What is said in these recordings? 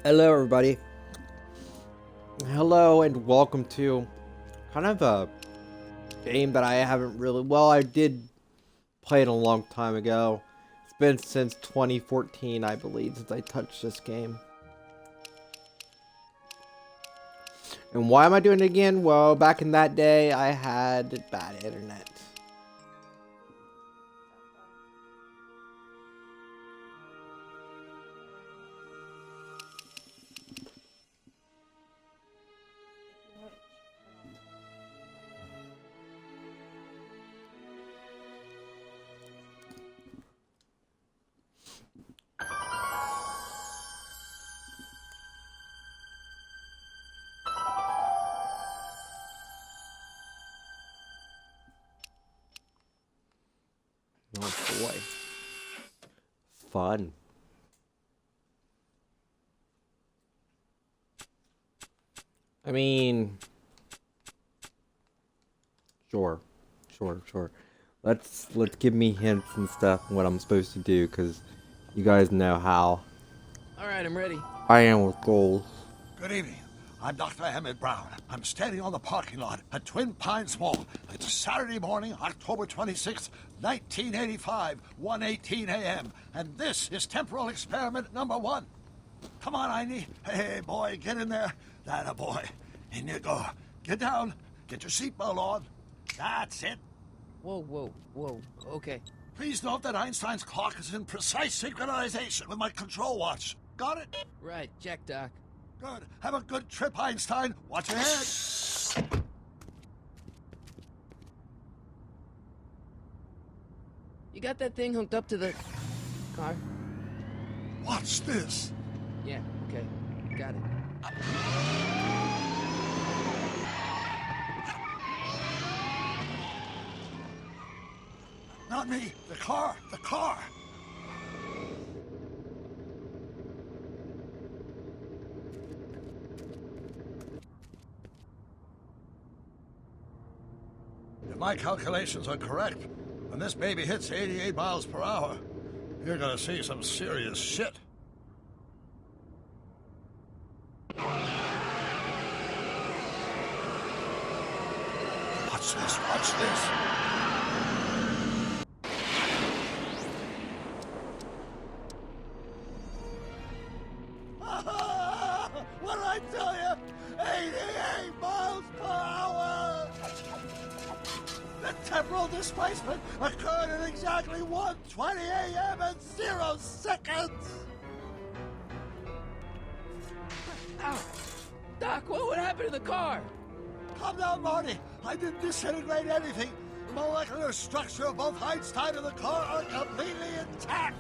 Hello, everybody. Hello, and welcome to kind of a game that I haven't really. Well, I did play it a long time ago. It's been since 2014, I believe, since I touched this game. And why am I doing it again? Well, back in that day, I had bad internet. Oh boy. Fun. I mean, sure. Let's give me hints and stuff on what I'm supposed to do, because you guys know how All right, I'm ready. I am with goals. Good evening. I'm Dr. Emmett Brown. I'm standing on the parking lot at Twin Pines Mall. It's Saturday morning, October 26th, 1985, 1:18 a.m. And this is temporal experiment number 1. Come on, Einie. Hey, boy, get in there. That a boy. In you go. Get down. Get your seatbelt on. That's it. Whoa. Okay. Please note that Einstein's clock is in precise synchronization with my control watch. Got it? Right, check, Doc. Good. Have a good trip, Einstein. Watch your head. You got that thing hooked up to the car? Watch this. Yeah, okay. Got it. Not me. The car. The car. If my calculations are correct, when this baby hits 88 miles per hour, you're gonna see some serious shit. Watch this, watch this. What did I tell you? 88 miles per hour! The temporal displacement occurred at exactly 1:20 a.m. and 0 seconds! Ow! Doc, what would happen to the car? Calm down, Marty. I didn't disintegrate anything. The molecular structure of both Einstein and the car are completely intact.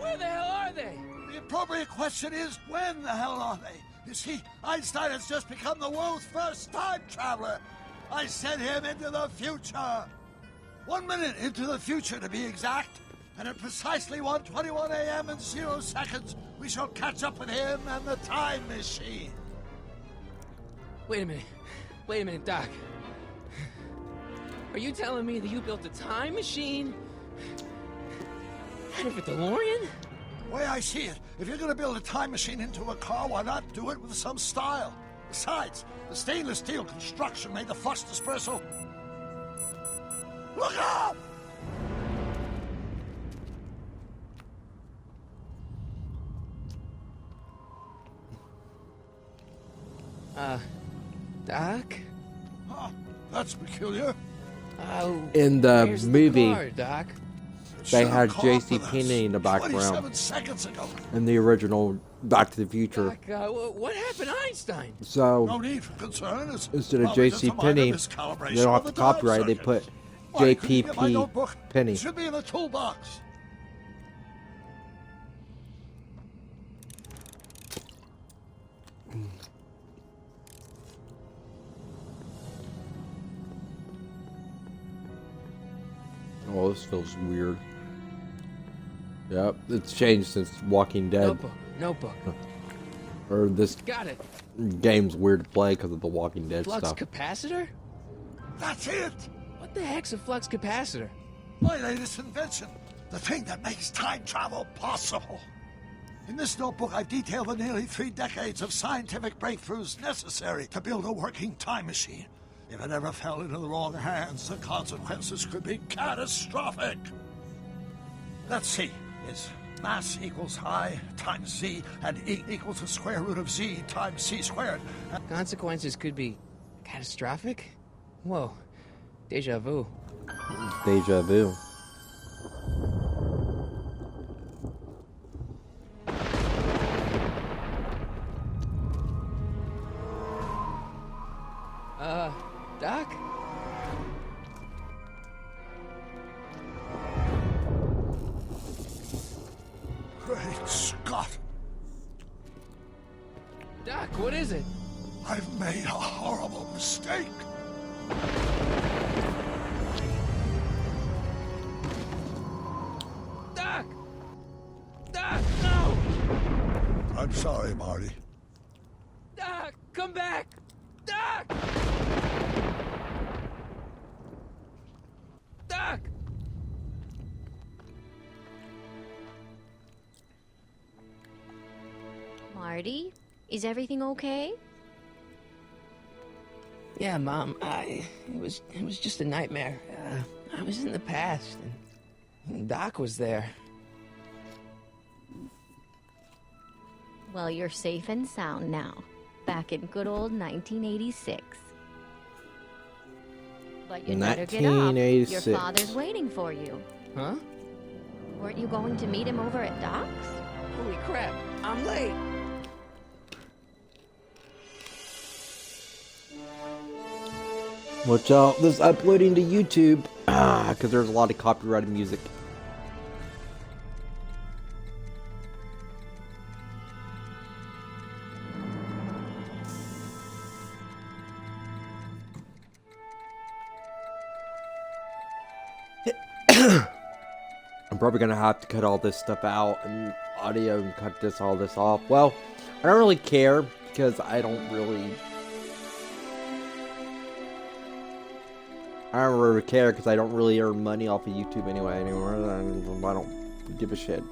Where the hell are they? The appropriate question is, when the hell are they? You see, Einstein has just become the world's first time traveler. I sent him into the future. 1 minute into the future, to be exact. And at precisely 1:21 a.m. and 0 seconds, we shall catch up with him and the time machine. Wait a minute, Doc. Are you telling me that you built a time machine out of a DeLorean? The way I see it, if you're gonna build a time machine into a car, why not do it with some style? Besides, the stainless steel construction made the flux dispersal. Look out! Doc? Huh, that's peculiar. Oh, In the where's movie, the car, Doc? they Should've had caught J.C. with us Penney in the 27 background seconds ago. in the original Back to the Future. Doc, what happened to Einstein? No So need for concern. It's instead of probably just J.C. a minor Penney, miscalibration they don't of have to the time copyright. They circuit. put Why, couldn't you get my J.P.P. notebook? Penney. It should be in the toolbox. Oh, this feels weird. Yep, it's changed since Walking Dead. Notebook. Or this Got it. game's weird to play because of the Walking Dead Flux stuff. capacitor? That's it. What the heck's a flux capacitor? My latest invention. The thing that makes time travel possible. In this notebook, I've detailed the nearly 3 decades of scientific breakthroughs necessary to build a working time machine. If it ever fell into the wrong hands, the consequences could be catastrophic. Let's see. Is mass equals I times Z, and E equals the square root of Z times C squared. Consequences could be catastrophic? Whoa. Deja vu. Deja vu. Doc? Great Scott! Doc, what is it? I've made a horrible mistake. Doc! Doc, no! I'm sorry, Marty. Doc, come back! Doc! Doc! Marty, is everything okay? Yeah, Mom, it was just a nightmare. I was in the past, and Doc was there. Well, you're safe and sound now. Back in good old 1986. But you'd better get up. Your 1986. father's waiting for you. Huh? Weren't you going to meet him over at Doc's? Holy crap, I'm late! Watch out, this uploading to YouTube. Because there's a lot of copyrighted music. I'm probably gonna have to cut all this stuff out and audio and cut all this off. Well, I don't really care because I don't really care because I don't really earn money off of YouTube anyway anymore. I don't give a shit.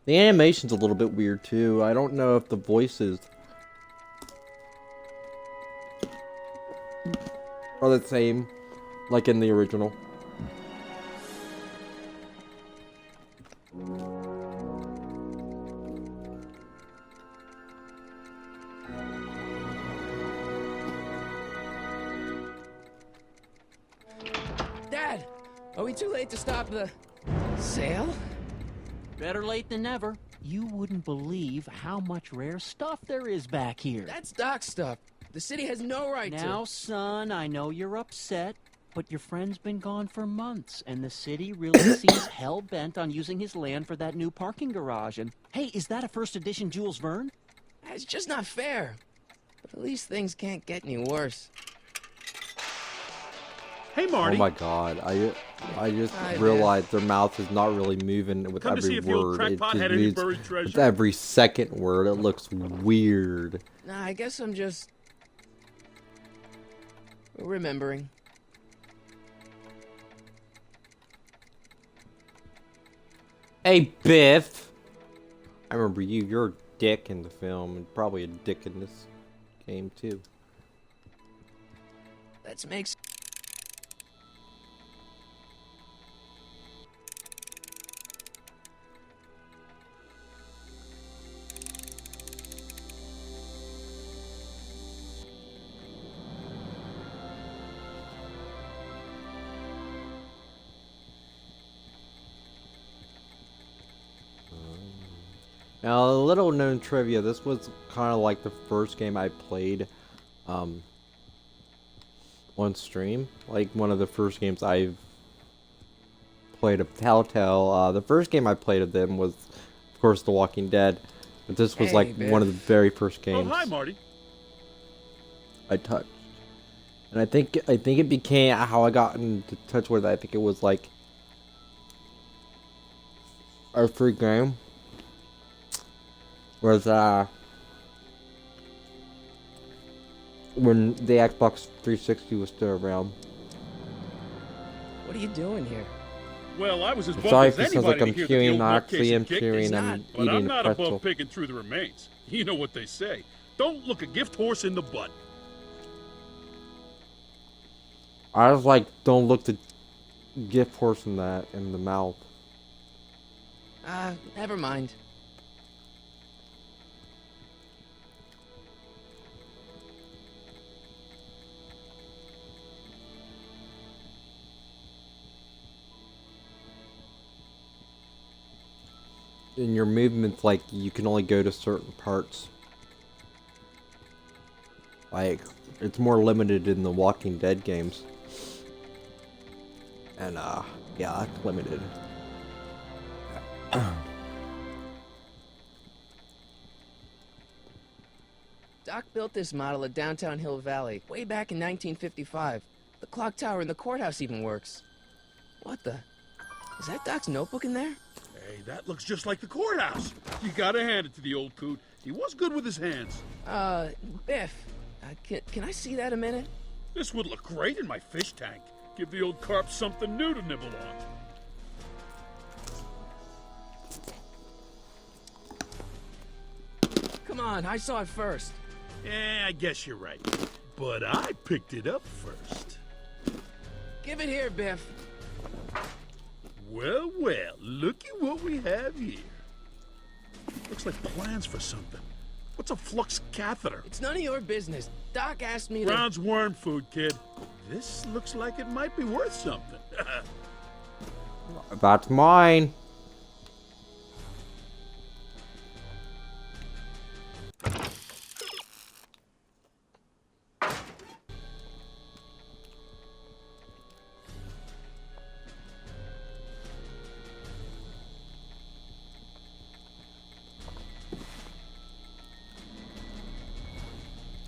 The animation's a little bit weird too. I don't know if the voices are the same like in the original. Dad, are we too late to stop the sale? Better late than never. You wouldn't believe how much rare stuff there is back here. That's Doc stuff. The city has no right to. Now, son, I know you're upset, but your friend's been gone for months, and the city really seems hell-bent on using his land for that new parking garage. And, hey, is that a first edition Jules Verne? It's just not fair. But at least things can't get any worse. Hey, Marty. Oh my god, I just Hi, realized their mouth is not really moving with Come to see every if the old word. It crackpot just had any moves buried with treasure. every second word. It looks weird. Nah, I guess I'm just remembering. Hey, Biff! I remember you. You're a dick in the film, and probably a dick in this game, too. Let's make Now, a little known trivia, this was kind of like the first game I played on stream. Like, one of the first games I've played of Telltale. The first game I played of them was, of course, The Walking Dead. But this was Hey, like Biff. one of the very first Oh, games hi, Marty. I touched. And I think it became, how I got into touch with it, I think it was like our free game. Was when the Xbox 360 was still around. What are you doing here? Well, I was as bummed Sorry as if it sounds like anybody I'm to hear that the chewing. old Not actually nutcase am had kicked. chewing. It's I'm not, But I'm eating a not pretzel. above picking through the remains. You know what they say. Don't look a gift horse in the butt. I was like, don't look the gift horse in the mouth. Never mind. In your movements, like, you can only go to certain parts. Like, it's more limited in the Walking Dead games. And, yeah, it's limited. Doc built this model at downtown Hill Valley way back in 1955. The clock tower in the courthouse even works. What the? Is that Doc's notebook in there? Hey, that looks just like the courthouse. You gotta hand it to the old coot. He was good with his hands. Biff, can I see that a minute? This would look great in my fish tank. Give the old carp something new to nibble on. Come on, I saw it first. Yeah, I guess you're right. But I picked it up first. Give it here, Biff. Well, well, looky what we have here. Looks like plans for something. What's a flux catheter? It's none of your business. Doc asked me to... Brown's worm food, kid. This looks like it might be worth something. That's mine.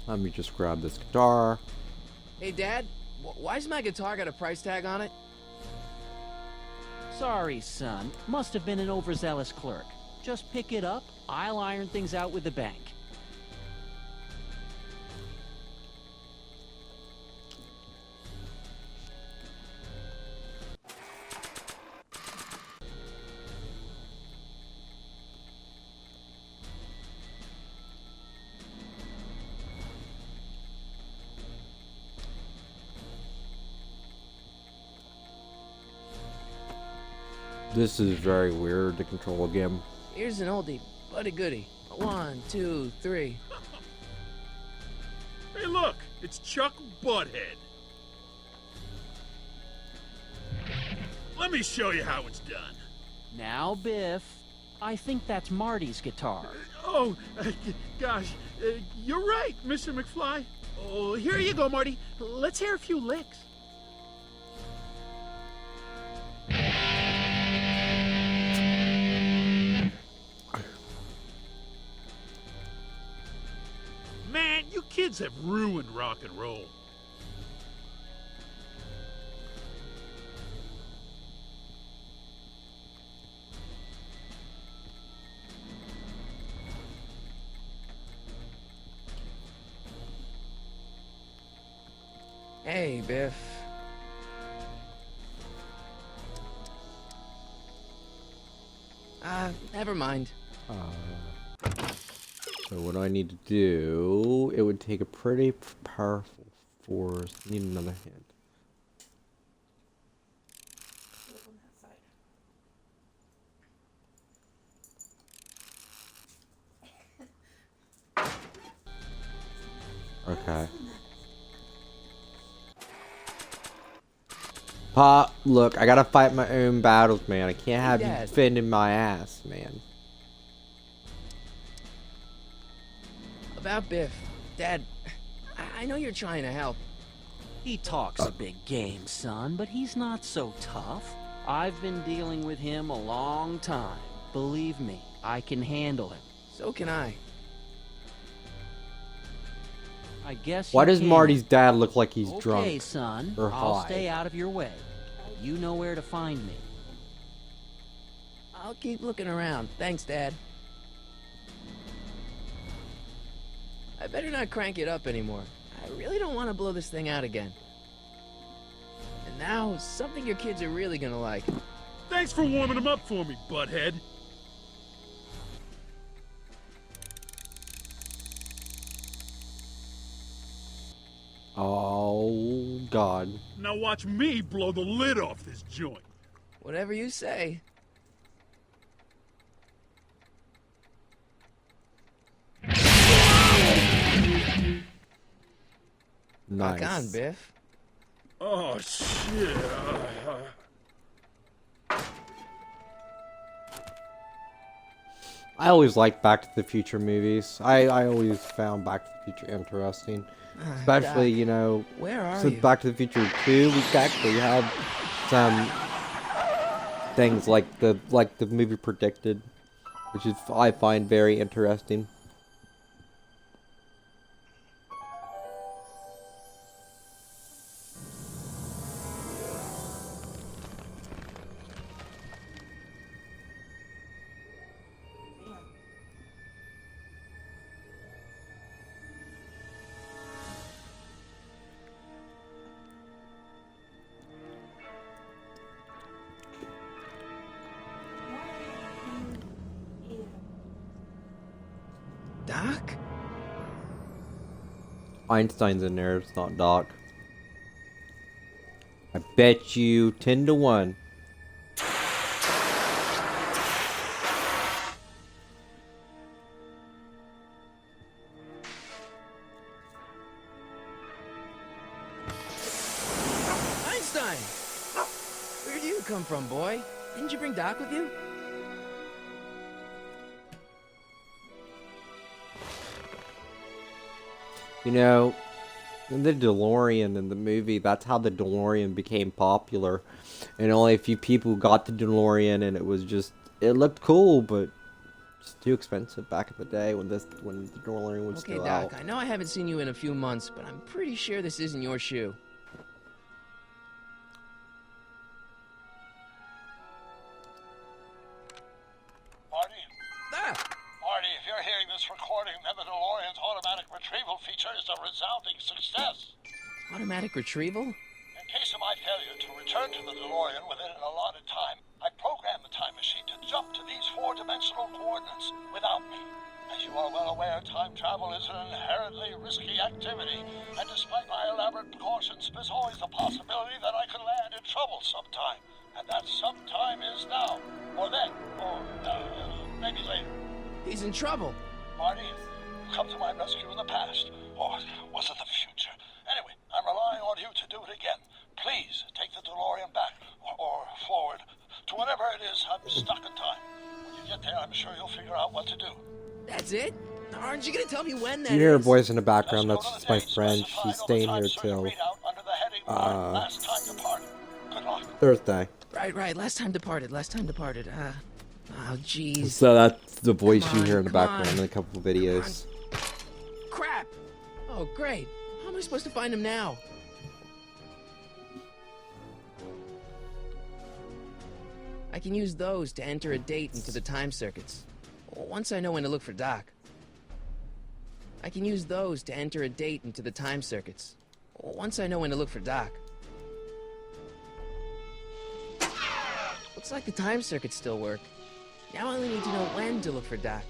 Let me just grab this guitar. Hey, Dad, why's my guitar got a price tag on it? Sorry, son. Must have been an overzealous clerk. Just pick it up. I'll iron things out with the bank. This is very weird to control again. Here's an oldie, but a goodie. 1, 2, 3. Hey, look, it's Chuck Butthead. Let me show you how it's done. Now, Biff, I think that's Marty's guitar. Oh, gosh, you're right, Mr. McFly. Oh, here you go, Marty. Let's hear a few licks. Man, you kids have ruined rock and roll. Hey, Biff. Never mind. So what do I need to do? It would take a pretty powerful force. Need another hand. Okay. Pop, look, I gotta fight my own battles, man. I can't have you Dad. defending my ass, man. About Biff. Dad, I know you're trying to help. He talks a big game, son, but he's not so tough. I've been dealing with him a long time. Believe me, I can handle him. So can I. I guess Why you does can. Marty's dad look like he's Okay, drunk? son. or I'll high? stay out of your way. You know where to find me. I'll keep looking around. Thanks, Dad. I better not crank it up anymore. I really don't want to blow this thing out again. And now, something your kids are really gonna like. Thanks for warming them up for me, butthead. Oh, God. Now watch me blow the lid off this joint. Whatever you say. Nice. Rock on, Biff. Oh, shit. I always liked Back to the Future movies. I always found Back to the Future interesting. Especially, Doc, you know, where are since you? Back to the Future 2, we actually had some things like the movie predicted, which is I find very interesting. Doc? Einstein's in there, it's not Doc. I bet you 10 to 1. Einstein! Where do you come from, boy? Didn't you bring Doc with you? You know, in the DeLorean in the movie, that's how the DeLorean became popular. And only a few people got the DeLorean, and it was just, it looked cool, but it's too expensive back in the day when the DeLorean was Okay, still Doc, out. I know I haven't seen you in a few months, but I'm pretty sure this isn't your shoe. Marty? Ah! Marty, if you're hearing this recording, then the DeLorean's automatic retrieval feature is a resounding success. Automatic retrieval? In case of my failure to return to the DeLorean within an allotted time, I programmed the time machine to jump to these four-dimensional coordinates without me. As you are well aware, time travel is an inherently risky activity, and despite my elaborate precautions, there's always a possibility that I could land in trouble sometime. And that sometime is now, or then, or maybe later. He's in trouble. Marty, you come to my rescue in the past, or was it the future? Anyway, I'm relying on you to do it again. Please take the DeLorean back, or forward, to whatever it is. I'm stuck in time. When you get there, I'm sure you'll figure out what to do. That's it? Aren't you gonna tell me when that You hear a is? voice in the background, Let's that's go to just the my date friend. specified She's on staying the here time search till readout under the heading marked Last Time Departed. Good luck. Thursday. Right, last time departed. Oh, jeez. So that's the voice Come you on, hear in the come background on. in a couple of videos. Crap! Oh, great. How am I supposed to find him now? I can use those to enter a date into the time circuits. Once I know when to look for Doc. I can use those to enter a date into the time circuits. Once I know when to look for Doc. Looks like the time circuits still work. Now I only need to know when to look for Doc.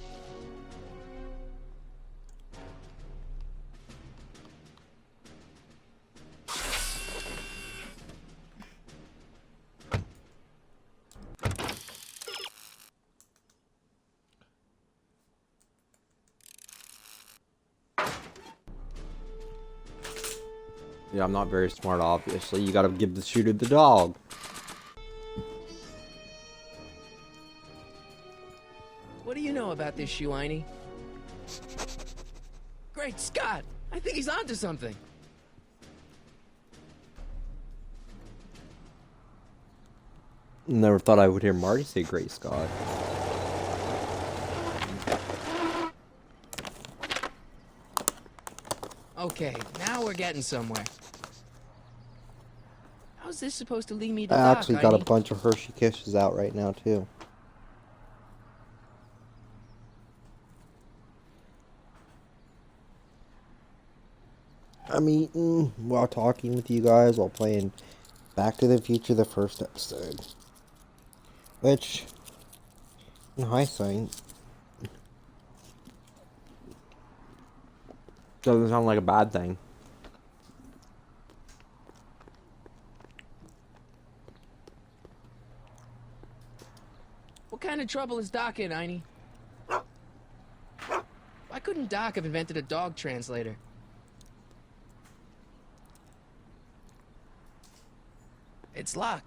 Yeah, I'm not very smart, obviously. You gotta give the shoe to the dog. What do you know about this shoe, Einie? Great Scott! I think he's onto something. Never thought I would hear Marty say Great Scott. Okay, now we're getting somewhere. How's this supposed to lead me to I Doc, actually got a Einie? bunch of Hershey Kisses out right now, too. I'm eating while talking with you guys while playing Back to the Future, the first episode. Which, in hindsight, doesn't sound like a bad thing. What kind of trouble is Doc in, Einie? Why couldn't Doc have invented a dog translator? It's locked.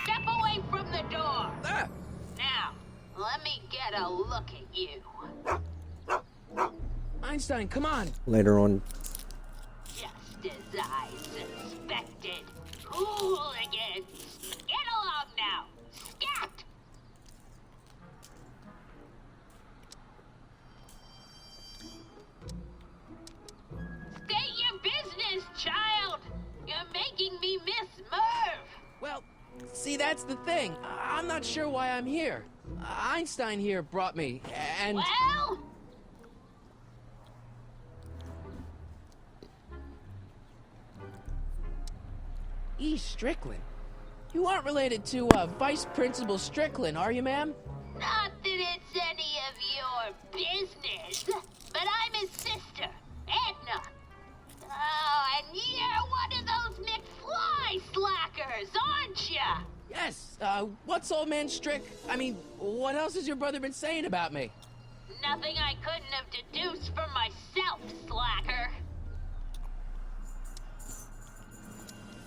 Step away from the door. Ah! Now, let me get a look at you. Einstein, come on! Later on. Just as I suspected. Hooligans! Get along now! Scat! State your business, child! You're making me miss Merv! Well, see, that's the thing. I'm not sure why I'm here. Einstein here brought me, and... Well? E. Strickland. You aren't related to, Vice Principal Strickland, are you, ma'am? Not that it's any of your business, but I'm his sister, Edna. Oh, and you're one of those McFly slackers, aren't ya? Yes, what's old man I mean, what else has your brother been saying about me? Nothing I couldn't have deduced for myself, slacker.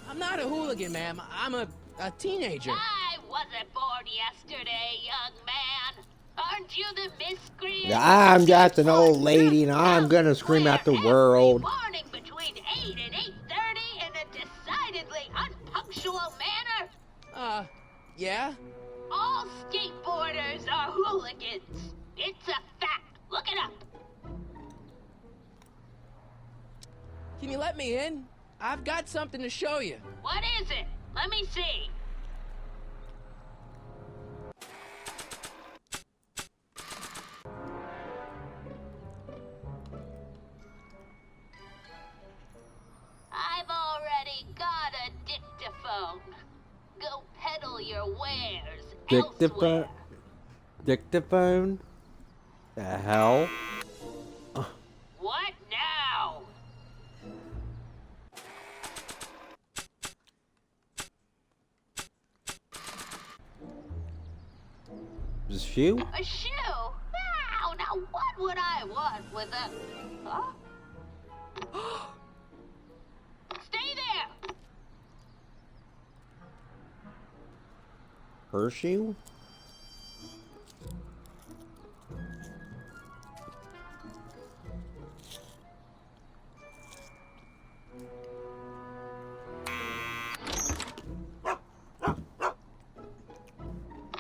I'm not a hooligan, ma'am. I'm a teenager. I wasn't born yesterday, young man. Aren't you the miscreant? I'm just an old lady and I'm gonna scream at the world. Every morning between 8 and 8:30 in a decidedly unpunctual manner. Yeah? All skateboarders are hooligans. It's a fact. Look it up. Can you let me in? I've got something to show you. What is it? Let me see. I've already got a dictaphone. Go peddle your wares Dictaphone? elsewhere. Dictaphone? The hell? What now? Is shoe? A shoe? Wow, now what would I want with a... Huh? Stay there! Her shoe?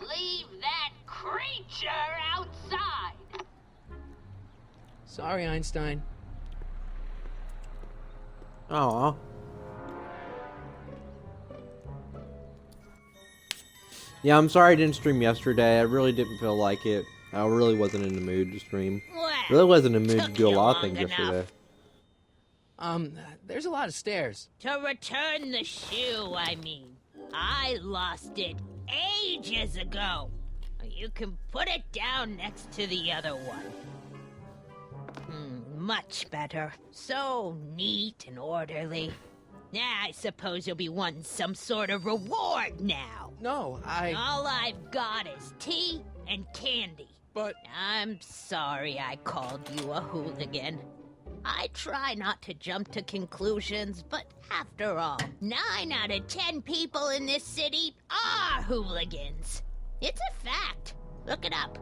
Leave that creature outside! Sorry, Einstein. Oh. Yeah, I'm sorry I didn't stream yesterday. I really didn't feel like it. I really wasn't in the mood to stream. Well, Really wasn't in the mood to took do a you lot of long things yesterday. enough. There's a lot of stairs. To return the shoe, I mean. I lost it ages ago. You can put it down next to the other one. Much better. So neat and orderly. I suppose you'll be wanting some sort of reward now. No, All I've got is tea and candy. But... I'm sorry I called you a hooligan. I try not to jump to conclusions, but after all, 9 out of 10 people in this city are hooligans. It's a fact. Look it up.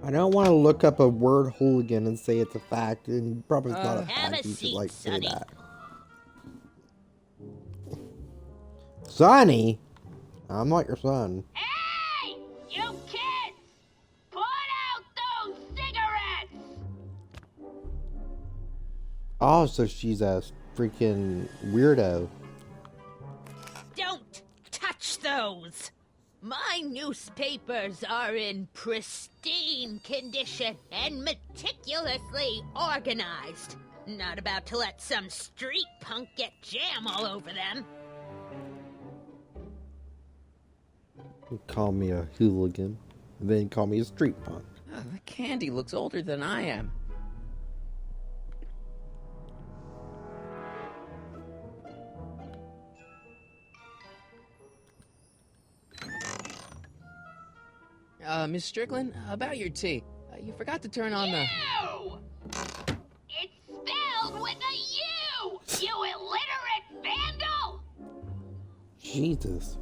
I don't want to look up a word hooligan and say it's a fact, and probably it's not a Have fact. a You should seat, like say Sonny. that. Sonny? I'm not your son. Hey! You kids! Put out those cigarettes! Oh, so she's a freaking weirdo. Don't touch them! those? My newspapers are in pristine condition and meticulously organized. Not about to let some street punk get jam all over them. Call me a hooligan, and then call me a street punk. Oh, the candy looks older than I am. Miss Strickland, about your tea. You forgot to turn on the... You! It's spelled with a U! You illiterate vandal! Jesus.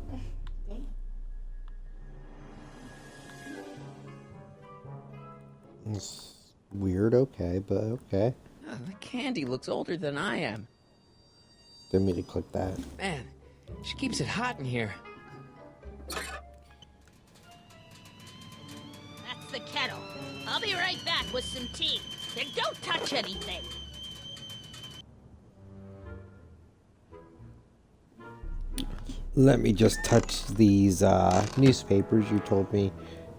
It's weird, okay, but okay. Oh, the candy looks older than I am. Didn't mean to click that. Man, she keeps it hot in here. That's the kettle. I'll be right back with some tea. And don't touch anything. Let me just touch these newspapers you told me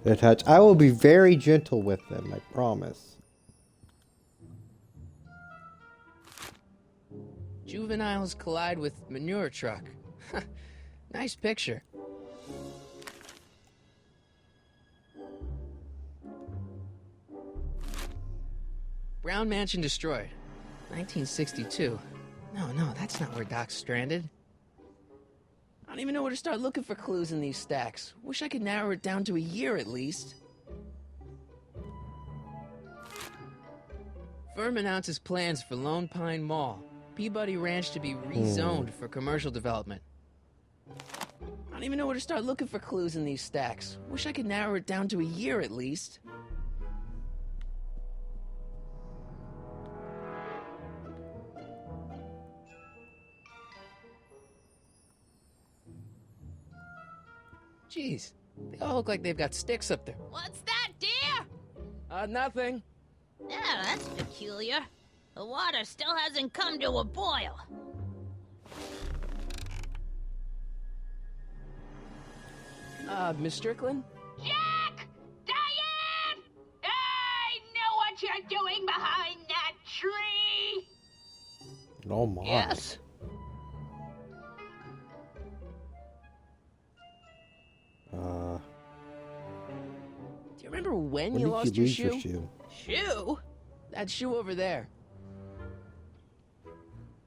to touch. I will be very gentle with them, I promise. Juveniles collide with manure truck. Nice picture. Brown Mansion destroyed. 1962. No, that's not where Doc's stranded. I don't even know where to start looking for clues in these stacks. Wish I could narrow it down to a year at least. Firm announces plans for Lone Pine Mall. Peabody Ranch to be rezoned for commercial development. I don't even know where to start looking for clues in these stacks. Wish I could narrow it down to a year at least. Jeez, they all look like they've got sticks up there. What's that, dear? Nothing. Yeah, that's peculiar. The water still hasn't come to a boil. Miss Strickland? Jack! Diane! I know what you're doing behind that tree! Oh my. Yes. Do you remember when you lost your shoe? Shoe? That shoe over there.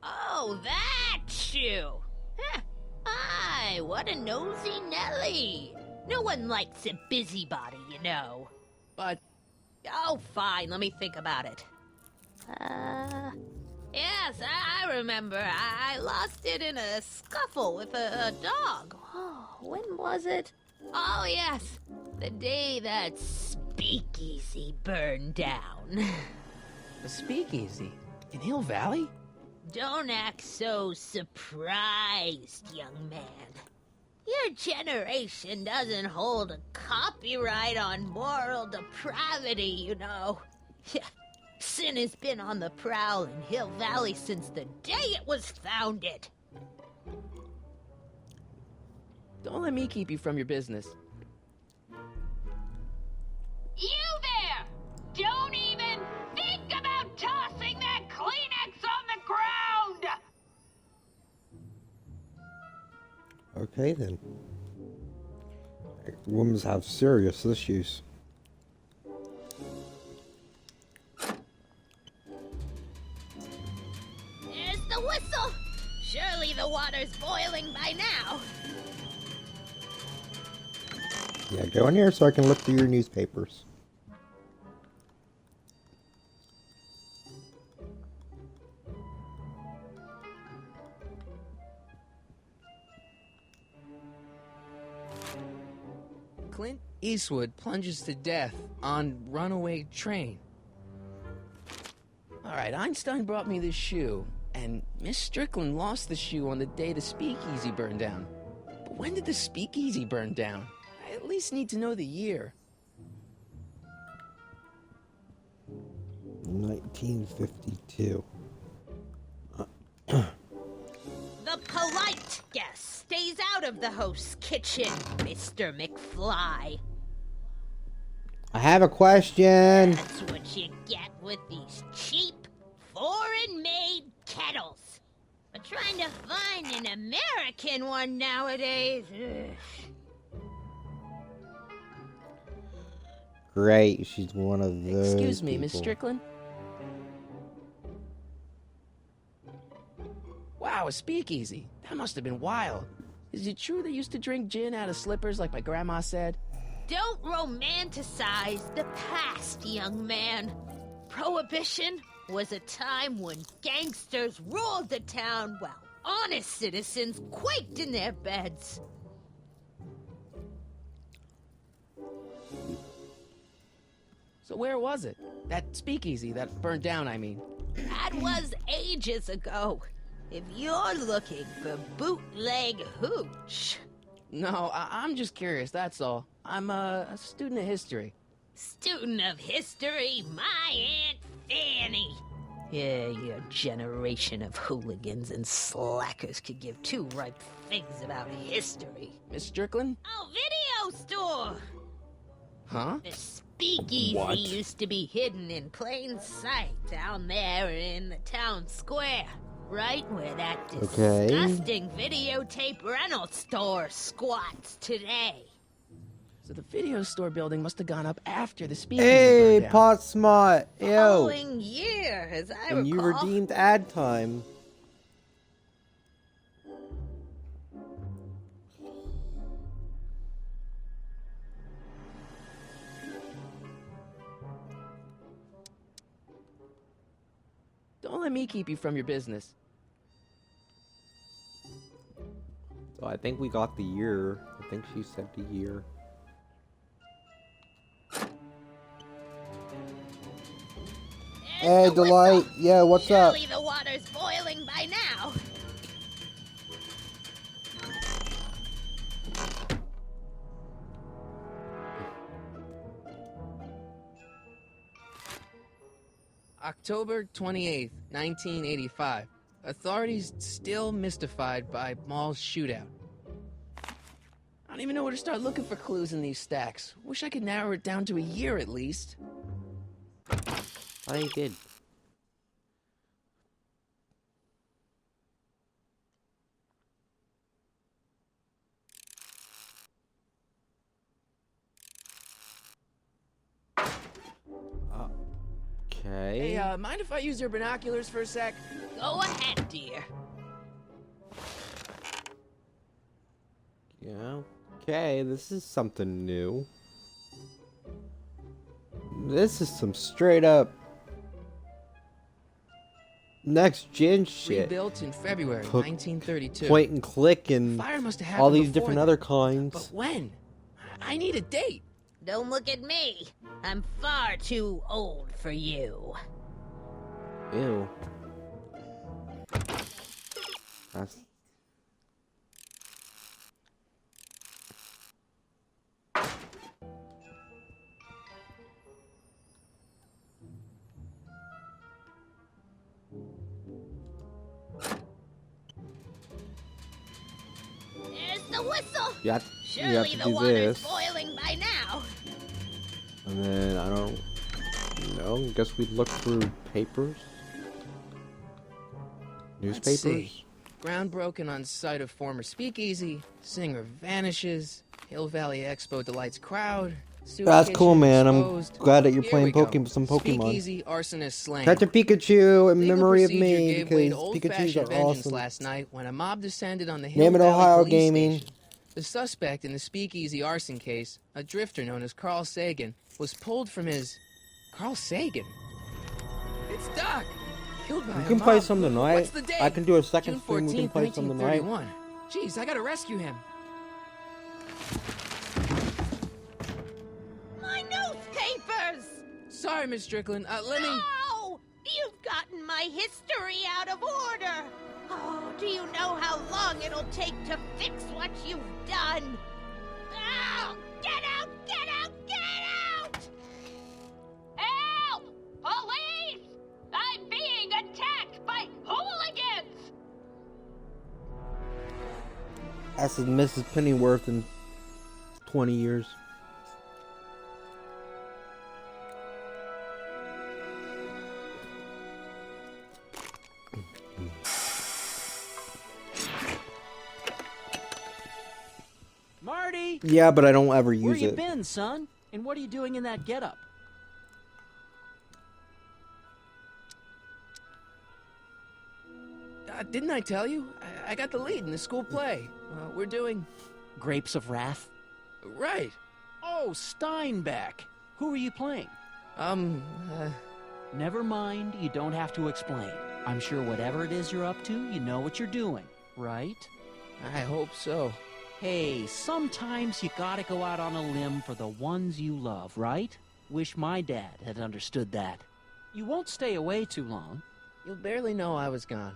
Oh, that shoe! Huh. Aye, what a nosy Nelly! No one likes a busybody, you know. But Oh, fine, let me think about it. Yes, I remember. I lost it in a scuffle with a dog. Oh, when was it? Oh, yes, the day that speakeasy burned down. the speakeasy in Hill Valley? Don't act so surprised, young man. Your generation doesn't hold a copyright on moral depravity, you know. Sin has been on the prowl in Hill Valley since the day it was founded. Don't let me keep you from your business. You there! Don't even think about tossing that Kleenex on the ground! Okay then. Women have serious issues. There's the whistle! Surely the water's boiling by now. Yeah, go in here so I can look through your newspapers. Clint Eastwood plunges to death on runaway train. Alright, Einstein brought me this shoe, and Miss Strickland lost the shoe on the day the speakeasy burned down. But when did the speakeasy burn down? I at least need to know the year. 1952. The polite guest stays out of the host's kitchen, Mr. McFly. I have a question. That's what you get with these cheap, foreign-made kettles. But trying to find an American one nowadays... ugh. Great, she's one of those. Excuse me, Miss people. Strickland? Wow, a speakeasy. That must have been wild. Is it true they used to drink gin out of slippers like my grandma said? Don't romanticize the past, young man. Prohibition was a time when gangsters ruled the town while honest citizens quaked in their beds. So where was it? That speakeasy that burned down, I mean. That was ages ago. If you're looking for bootleg hooch. No, I'm just curious, that's all. I'm a student of history. Student of history, my Aunt Fanny. Yeah, your generation of hooligans and slackers could give two ripe figs about history. Miss Strickland? Oh, video store! Huh? The speakeasy What? used to be hidden in plain sight down there in the town square. Right where that Okay. disgusting videotape rental store squats today. So the video store building must have gone up after the speakeasy Hey, burned down. Pot Smart. Yo. Following year, as I And you recall. redeemed ad time. Don't let me keep you from your business. So I think we got the year. I think she said the year. Hey, There's the Delight. whistle. Yeah, what's up? Surely the water's boiling by now. October 28th, 1985. Authorities still mystified by mall's shootout. I don't even know where to start looking for clues in these stacks. Wish I could narrow it down to a year at least. I did. Okay. Hey, mind if I use your binoculars for a sec? Go ahead, dear. Yeah. Okay, this is something new. This is some straight up next gen shit. Rebuilt in February Took 1932. Point and click and Fire must have all happened these before different then. other But kinds. when? I need a date. Don't look at me. I'm far too old for you. Ew. That's There's the whistle. you have Surely to the do water's this. boiling by now. And then I don't know. I guess we look through papers, Let's newspapers. see. Ground broken on site of former speakeasy. Singer vanishes. Hill Valley Expo delights crowd. Sewer That's cool, kitchen man. I'm exposed. glad that you're Here playing we go. some Pokemon. Speakeasy arsonist slain. Catch a Pikachu in Legal memory of procedure me gave way because to Pikachus old-fashioned are vengeance awesome. last night when a mob descended on the Hill Name it Valley Ohio Police Gaming. Station. The suspect in the speakeasy arson case, a drifter known as Carl Sagan, was pulled from his... Carl Sagan? It's Doc! Killed by You a can play mob. some tonight. What's the date? I can do a second June stream. We can 14th, play some tonight. 1931. Jeez, I gotta rescue him. My newspapers! Sorry, Miss Strickland. Let me... No! You've gotten my history out of order! Oh, do you know how long it'll take to fix what you've done? Oh, get out! Get out! Get out! Help! Police! I'm being attacked by hooligans! That's Mrs. Pennyworth in 20 years. Marty! Yeah, but I don't ever use Where you it. been, son? And what are you doing in that getup? Didn't I tell you? I got the lead in the school play. We're doing... Grapes of Wrath? Right. Oh, Steinbeck! Who are you playing? Never mind, you don't have to explain. I'm sure whatever it is you're up to, you know what you're doing, right? I hope so. Hey, sometimes you gotta go out on a limb for the ones you love, right? Wish my dad had understood that. You won't stay away too long. You'll barely know I was gone.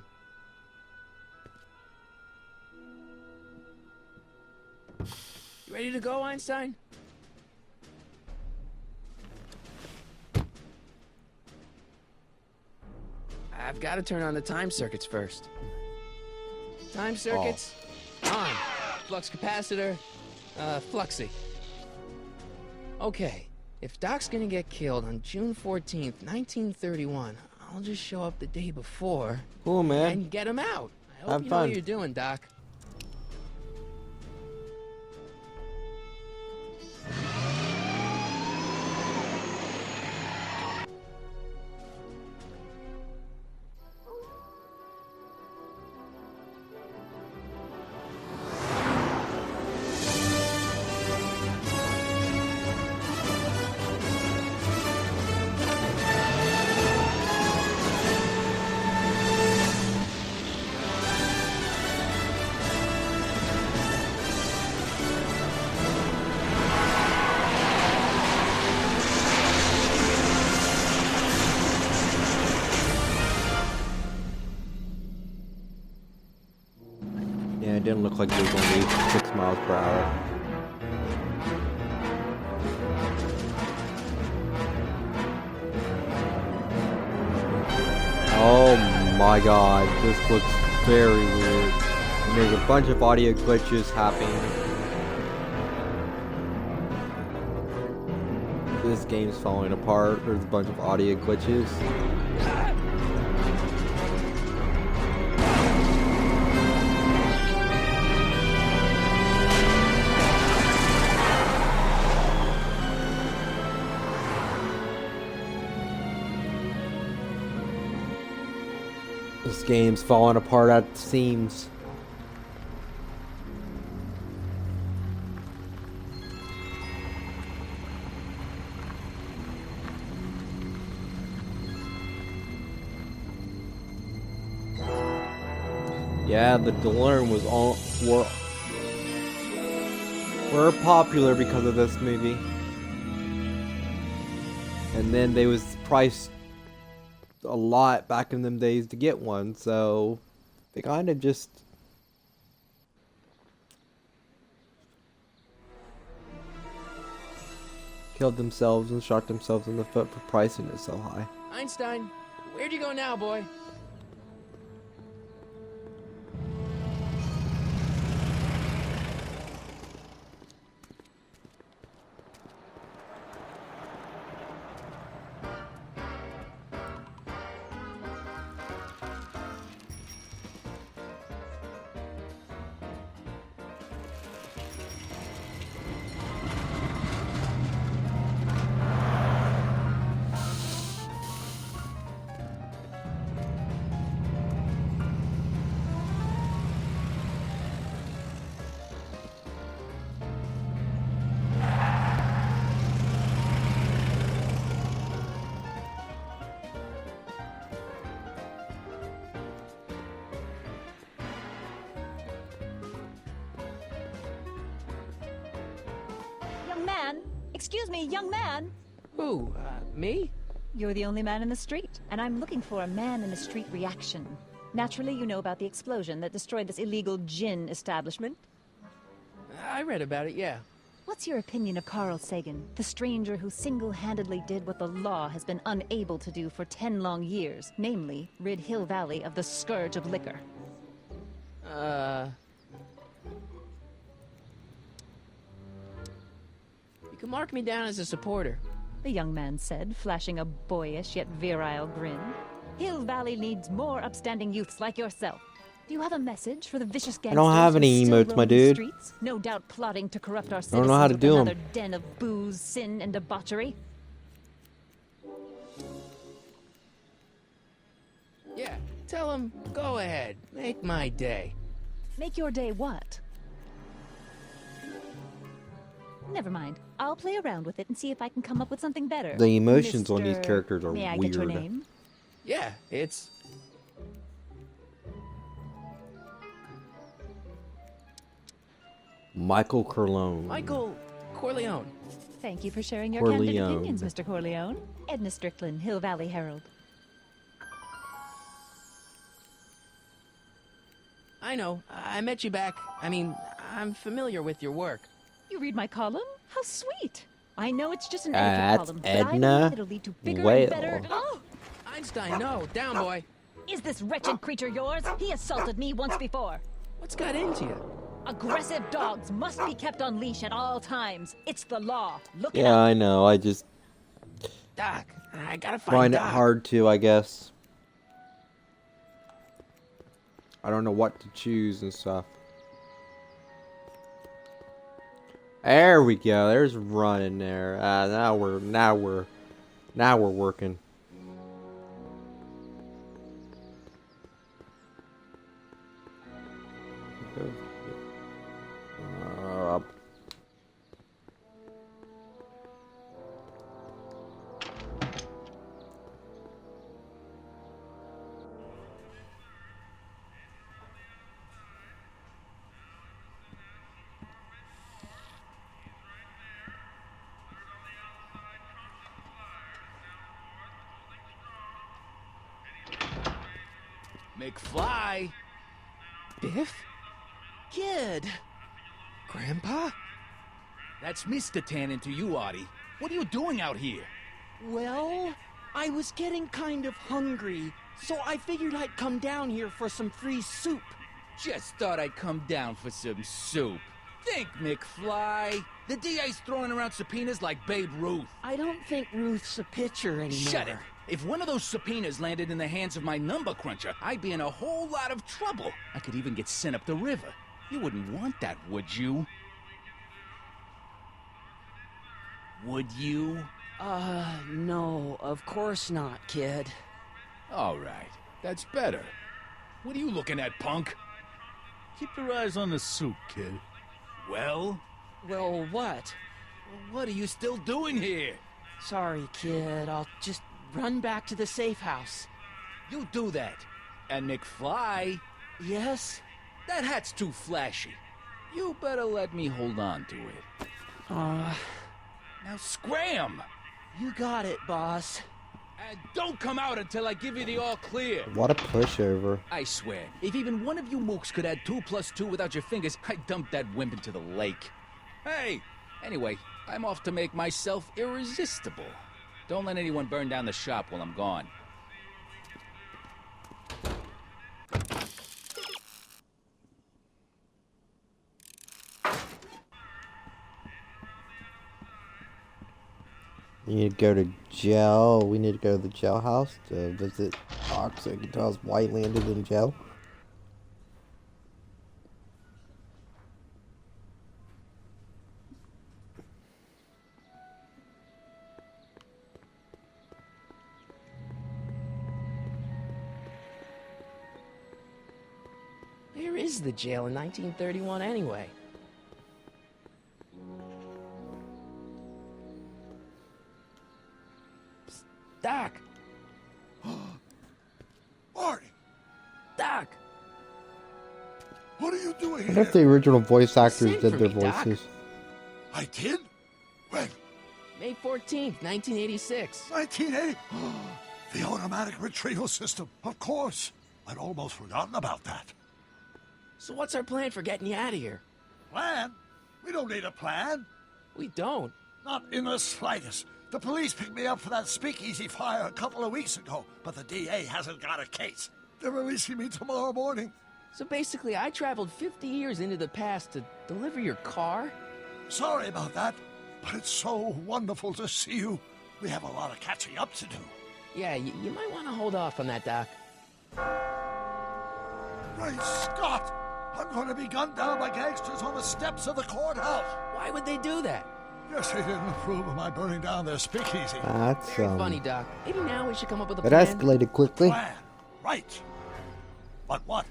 You ready to go, Einstein? I've got to turn on the time circuits first. Time circuits, on. Flux capacitor, fluxy. Okay, if Doc's gonna get killed on June 14th, 1931, I'll just show up the day before Cool, man. and get him out. I hope Have you know what fun. you're doing, Doc. Yeah, it didn't look like it was only 6 miles per hour. Oh my god, this looks very weird. And there's a bunch of audio glitches happening. This game's falling apart. There's a bunch of audio glitches. This game's falling apart at the seams. Yeah, the DeLorean was all were popular because of this movie. And then they was priced a lot back in them days to get one, so they kind of just killed themselves and shot themselves in the foot for pricing it so high. Einstein, where'd you go now, boy? Young man! Excuse me, young man! Who, me? You're the only man in the street, and I'm looking for a man-in-the-street reaction. Naturally, you know about the explosion that destroyed this illegal gin establishment. I read about it, yeah. What's your opinion of Carl Sagan, the stranger who single-handedly did what the law has been unable to do for 10 long years, namely, rid Hill Valley of the scourge of liquor? can mark me down as a supporter. The young man said, flashing a boyish yet virile grin. Hill Valley needs more upstanding youths like yourself. Do you have a message for the vicious gangsters don't have who any still emotes, my roam the dude. streets, no doubt plotting to corrupt our don't citizens know how to with do 'em. another den of booze, sin, and debauchery? Yeah, tell him, go ahead, make my day. Make your day what? Never mind. I'll play around with it and see if I can come up with something better. The emotions on these Mr. characters are May I get your weird. name? Yeah, it's... Michael Corleone. Michael Corleone. Thank you for sharing your Corleone. candid opinions, Mr. Corleone. Edna Strickland, Hill Valley Herald. I know, I met you back. I mean, I'm familiar with your work. You read my column? How sweet! I know it's just an That's etiquette column, but I Edna believe it'll lead to bigger Whale. and better. Oh! Einstein, no, down, boy. Is this wretched creature yours? He assaulted me once before. What's got into you? Aggressive dogs must be kept on leash at all times. It's the law. Look it Yeah, up. I know. I just Doc, I gotta find it Doc. hard to, I guess. I don't know what to choose and stuff. There we go. There's running there. Now we're working. McFly? Biff? Kid? Grandpa? That's Mr. Tannen to you, Artie. What are you doing out here? Well, I was getting kind of hungry, so I figured I'd come down here for some free soup. Just thought I'd come down for some soup. Think, McFly. The DA's throwing around subpoenas like Babe Ruth. I don't think Ruth's a pitcher anymore. Shut it. If one of those subpoenas landed in the hands of my number cruncher, I'd be in a whole lot of trouble. I could even get sent up the river. You wouldn't want that, would you? Would you? No, of course not, kid. All right. That's better. What are you looking at, punk? Keep your eyes on the soup, kid. Well? Well, what? What are you still doing here? Sorry, kid. I'll just run back to the safe house. You do that. And McFly, Yes? that hat's too flashy. You better let me hold on to it. Now scram! You got it, boss. And don't come out until I give you the all clear. What a pushover. I swear, if even one of you mooks could add 2 + 2 without your fingers, I'd dump that wimp into the lake. Hey! Anyway, I'm off to make myself irresistible. Don't let anyone burn down the shop while I'm gone. You need to go to jail. We need to go to the jailhouse to visit Doc so he can tell us why he landed in jail. Where is the jail in 1931 anyway? Psst, Doc! Marty, Doc! what are you doing I wonder if here? the original voice actors Sing did for their me, Doc. voices. I did? When? May 14th, 1986. 1980? The automatic retrieval system, of course. I'd almost forgotten about that. So what's our plan for getting you out of here? Plan? We don't need a plan. We don't. Not in the slightest. The police picked me up for that speakeasy fire a couple of weeks ago, but the DA hasn't got a case. They're releasing me tomorrow morning. So basically, I traveled 50 years into the past to deliver your car? Sorry about that. but it's so wonderful to see you. We have a lot of catching up to do. Yeah, you might want to hold off on that, Doc. Great Scott! I'm going to be gunned down by gangsters on the steps of the courthouse. Why would they do that? Guess they didn't approve of my burning down their speakeasy. That's Very funny, Doc. Maybe now we should come up with a It plan. escalated quickly. Plan. Right. But what?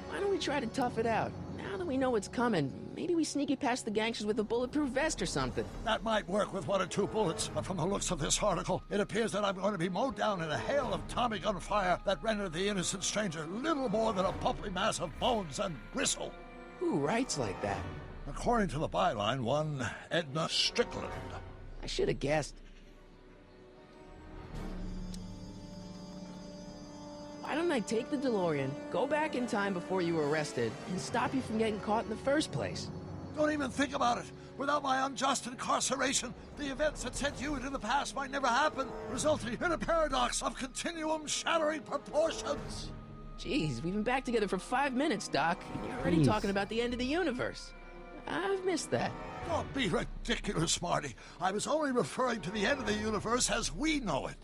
Why don't we try to tough it out? Now that we know what's coming, maybe we sneak it past the gangsters with a bulletproof vest or something. That might work with 1 or 2 bullets, but from the looks of this article, it appears that I'm going to be mowed down in a hail of Tommy gun fire that rendered the innocent stranger little more than a pumpy mass of bones and gristle. Who writes like that? According to the byline, one Edna Strickland. I should have guessed. Why don't I take the DeLorean, go back in time before you were arrested, and stop you from getting caught in the first place? Don't even think about it. Without my unjust incarceration, the events that sent you into the past might never happen, resulting in a paradox of continuum-shattering proportions. Jeez, we've been back together for 5 minutes, Doc, and you're already talking about the end of the universe. I've missed that. Don't be ridiculous, Marty. I was only referring to the end of the universe as we know it.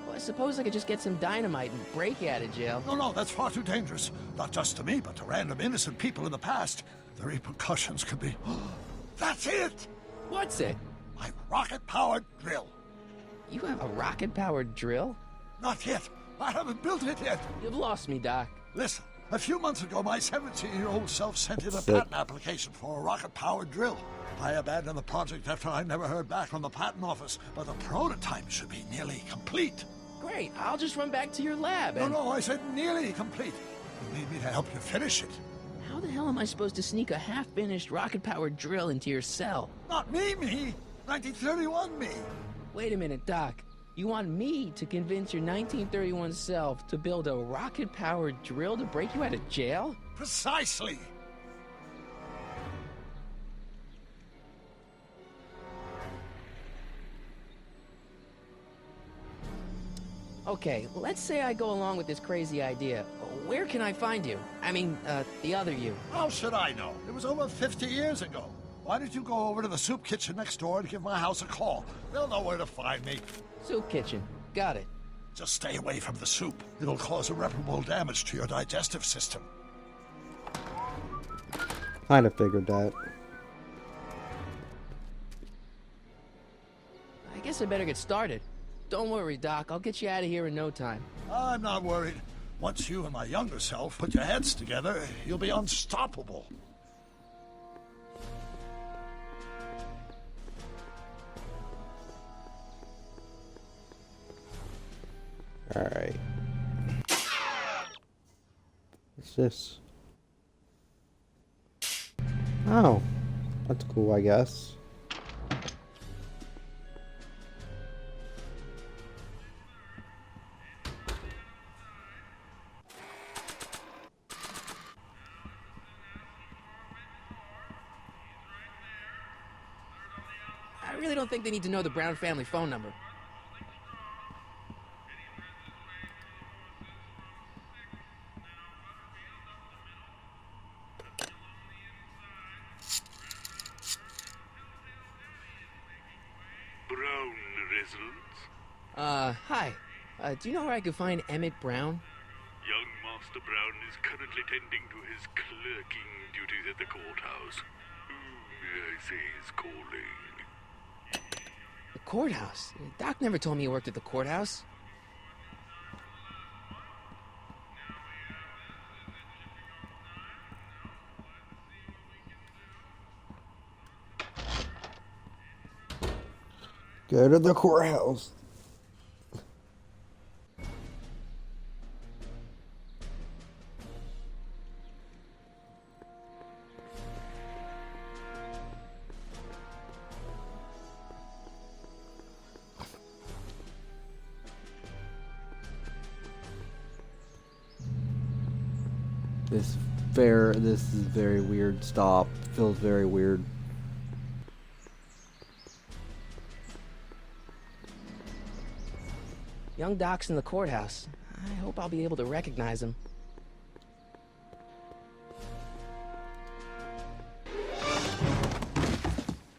Well, I suppose I could just get some dynamite and break you out of jail. No, that's far too dangerous. Not just to me, but to random innocent people in the past. The repercussions could be... That's it! What's it? My rocket-powered drill. You have a rocket-powered drill? Not yet. I haven't built it yet. You've lost me, Doc. Listen, a few months ago, my 17-year-old self sent in a patent application for a rocket-powered drill. I abandoned the project after I never heard back from the patent office, but the prototype should be nearly complete. Great, I'll just run back to your lab and... No, I said nearly complete. You need me to help you finish it. How the hell am I supposed to sneak a half-finished rocket-powered drill into your cell? Not me. 1931 me. Wait a minute, Doc. You want me to convince your 1931 self to build a rocket-powered drill to break you out of jail? Precisely. Okay, let's say I go along with this crazy idea. Where can I find you? I mean, the other you. How should I know? It was over 50 years ago. Why don't you go over to the soup kitchen next door and give my house a call? They'll know where to find me. Soup kitchen. Got it. Just stay away from the soup. It'll cause irreparable damage to your digestive system. Kind of figured that. I guess I better get started. Don't worry, Doc. I'll get you out of here in no time. I'm not worried. Once you and my younger self put your heads together, you'll be unstoppable. Alright. What's this? Oh. That's cool, I guess. I really don't think they need to know the Brown family phone number. Brown residence? Hi. Do you know where I could find Emmett Brown? Young Master Brown is currently tending to his clerking duties at the courthouse. Who may I say is calling? The courthouse? Doc never told me he worked at the courthouse. Go to the courthouse. This is very weird. Stop. Feels very weird. Young Doc's in the courthouse. I hope I'll be able to recognize him.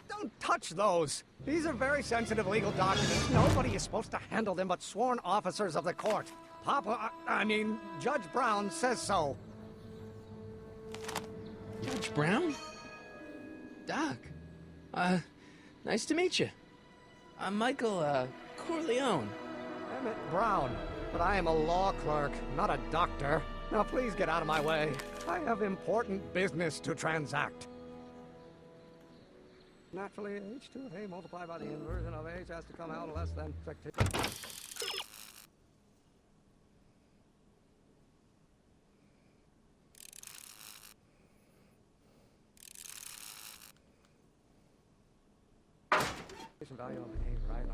Don't touch those! These are very sensitive legal documents. Nobody is supposed to handle them but sworn officers of the court. Judge Brown says so. Judge Brown? Doc. Nice to meet you. I'm Michael, Corleone. Emmett Brown, but I am a law clerk, not a doctor. Now please get out of my way. I have important business to transact. Naturally, H2A multiplied by the inversion of H has to come out less than value of A, right?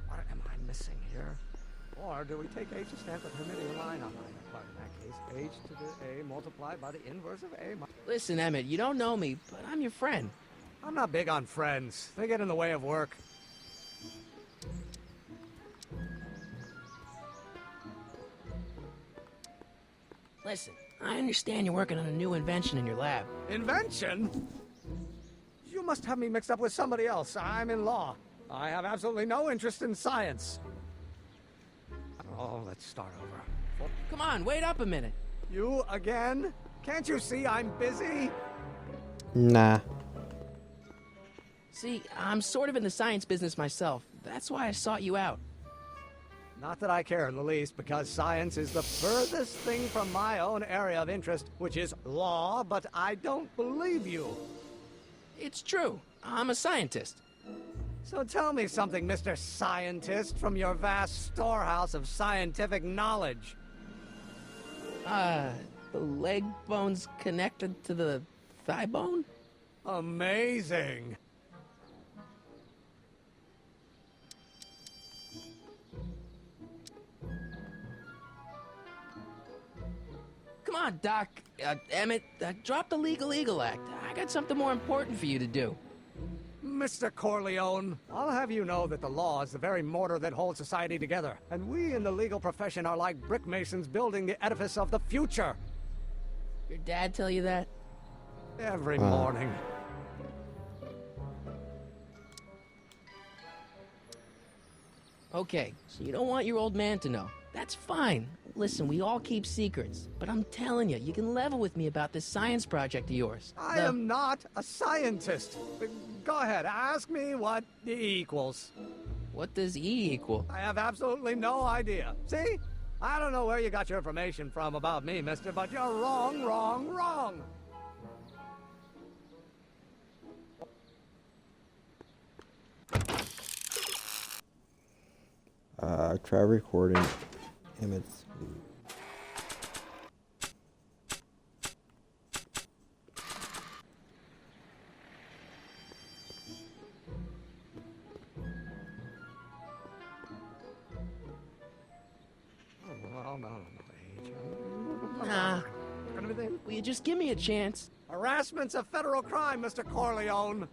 What am I missing here? Or do we take H to stand for Hermitian line operator? But in that case, H to the A multiplied by the inverse of A. Listen, Emmett, you don't know me, but I'm your friend. I'm not big on friends. They get in the way of work. Listen, I understand you're working on a new invention in your lab. Invention? You must have me mixed up with somebody else. I'm in law. I have absolutely no interest in science. Oh, let's start over. Come on, wait up a minute. You again? Can't you see I'm busy? Nah. See, I'm sort of in the science business myself. That's why I sought you out. Not that I care in the least, because science is the furthest thing from my own area of interest, which is law, but I don't believe you. It's true. I'm a scientist. So tell me something, Mr. Scientist, from your vast storehouse of scientific knowledge. The leg bone's connected to the thigh bone? Amazing. Come on, Doc. Emmett, drop the Legal Eagle Act. I got something more important for you to do. Mr. Corleone, I'll have you know that the law is the very mortar that holds society together, and we in the legal profession are like brick masons building the edifice of the future. Your dad tell you that? Every morning. Okay, so you don't want your old man to know. That's fine. Listen, we all keep secrets. But I'm telling you, you can level with me about this science project of yours. I am not a scientist. Go ahead, ask me what E equals. What does E equal? I have absolutely no idea. See? I don't know where you got your information from about me, mister, but you're wrong, wrong, wrong. Try recording Emmett's. Nah. Will you just give me a chance? Harassment's a federal crime, Mr. Corleone.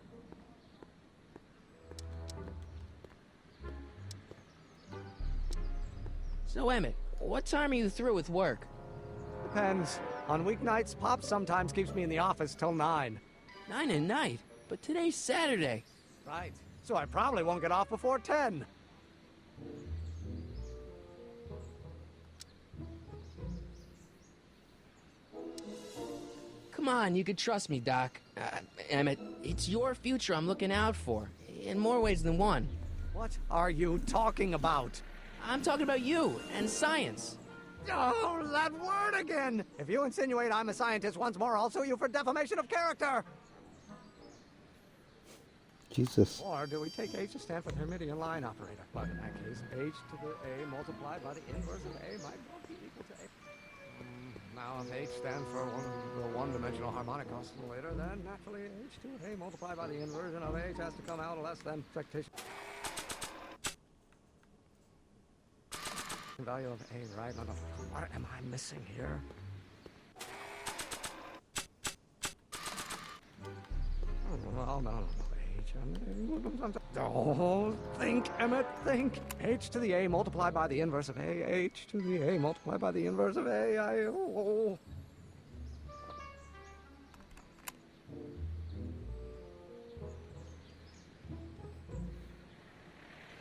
So, Emmett, what time are you through with work? Depends. On weeknights, Pop sometimes keeps me in the office till 9. 9 at night? But today's Saturday. Right. So I probably won't get off before 10. Come on, you could trust me, Doc. Emmett, it's your future I'm looking out for. In more ways than one. What are you talking about? I'm talking about you and science. Oh, that word again! If you insinuate I'm a scientist once more, I'll sue you for defamation of character! Jesus. Or do we take H to stand for Hermitian line operator? But in that case, H to the A multiplied by the inverse of A might well be equal to A. Now, if H stands for the one-dimensional harmonic oscillator, then naturally H to A multiplied by the inversion of H has to come out less than expectation. Value of A, right? No. What am I missing here? Oh, no. Oh, think, Emmett, think. H to the A multiplied by the inverse of A. H to the A multiplied by the inverse of A. Oh.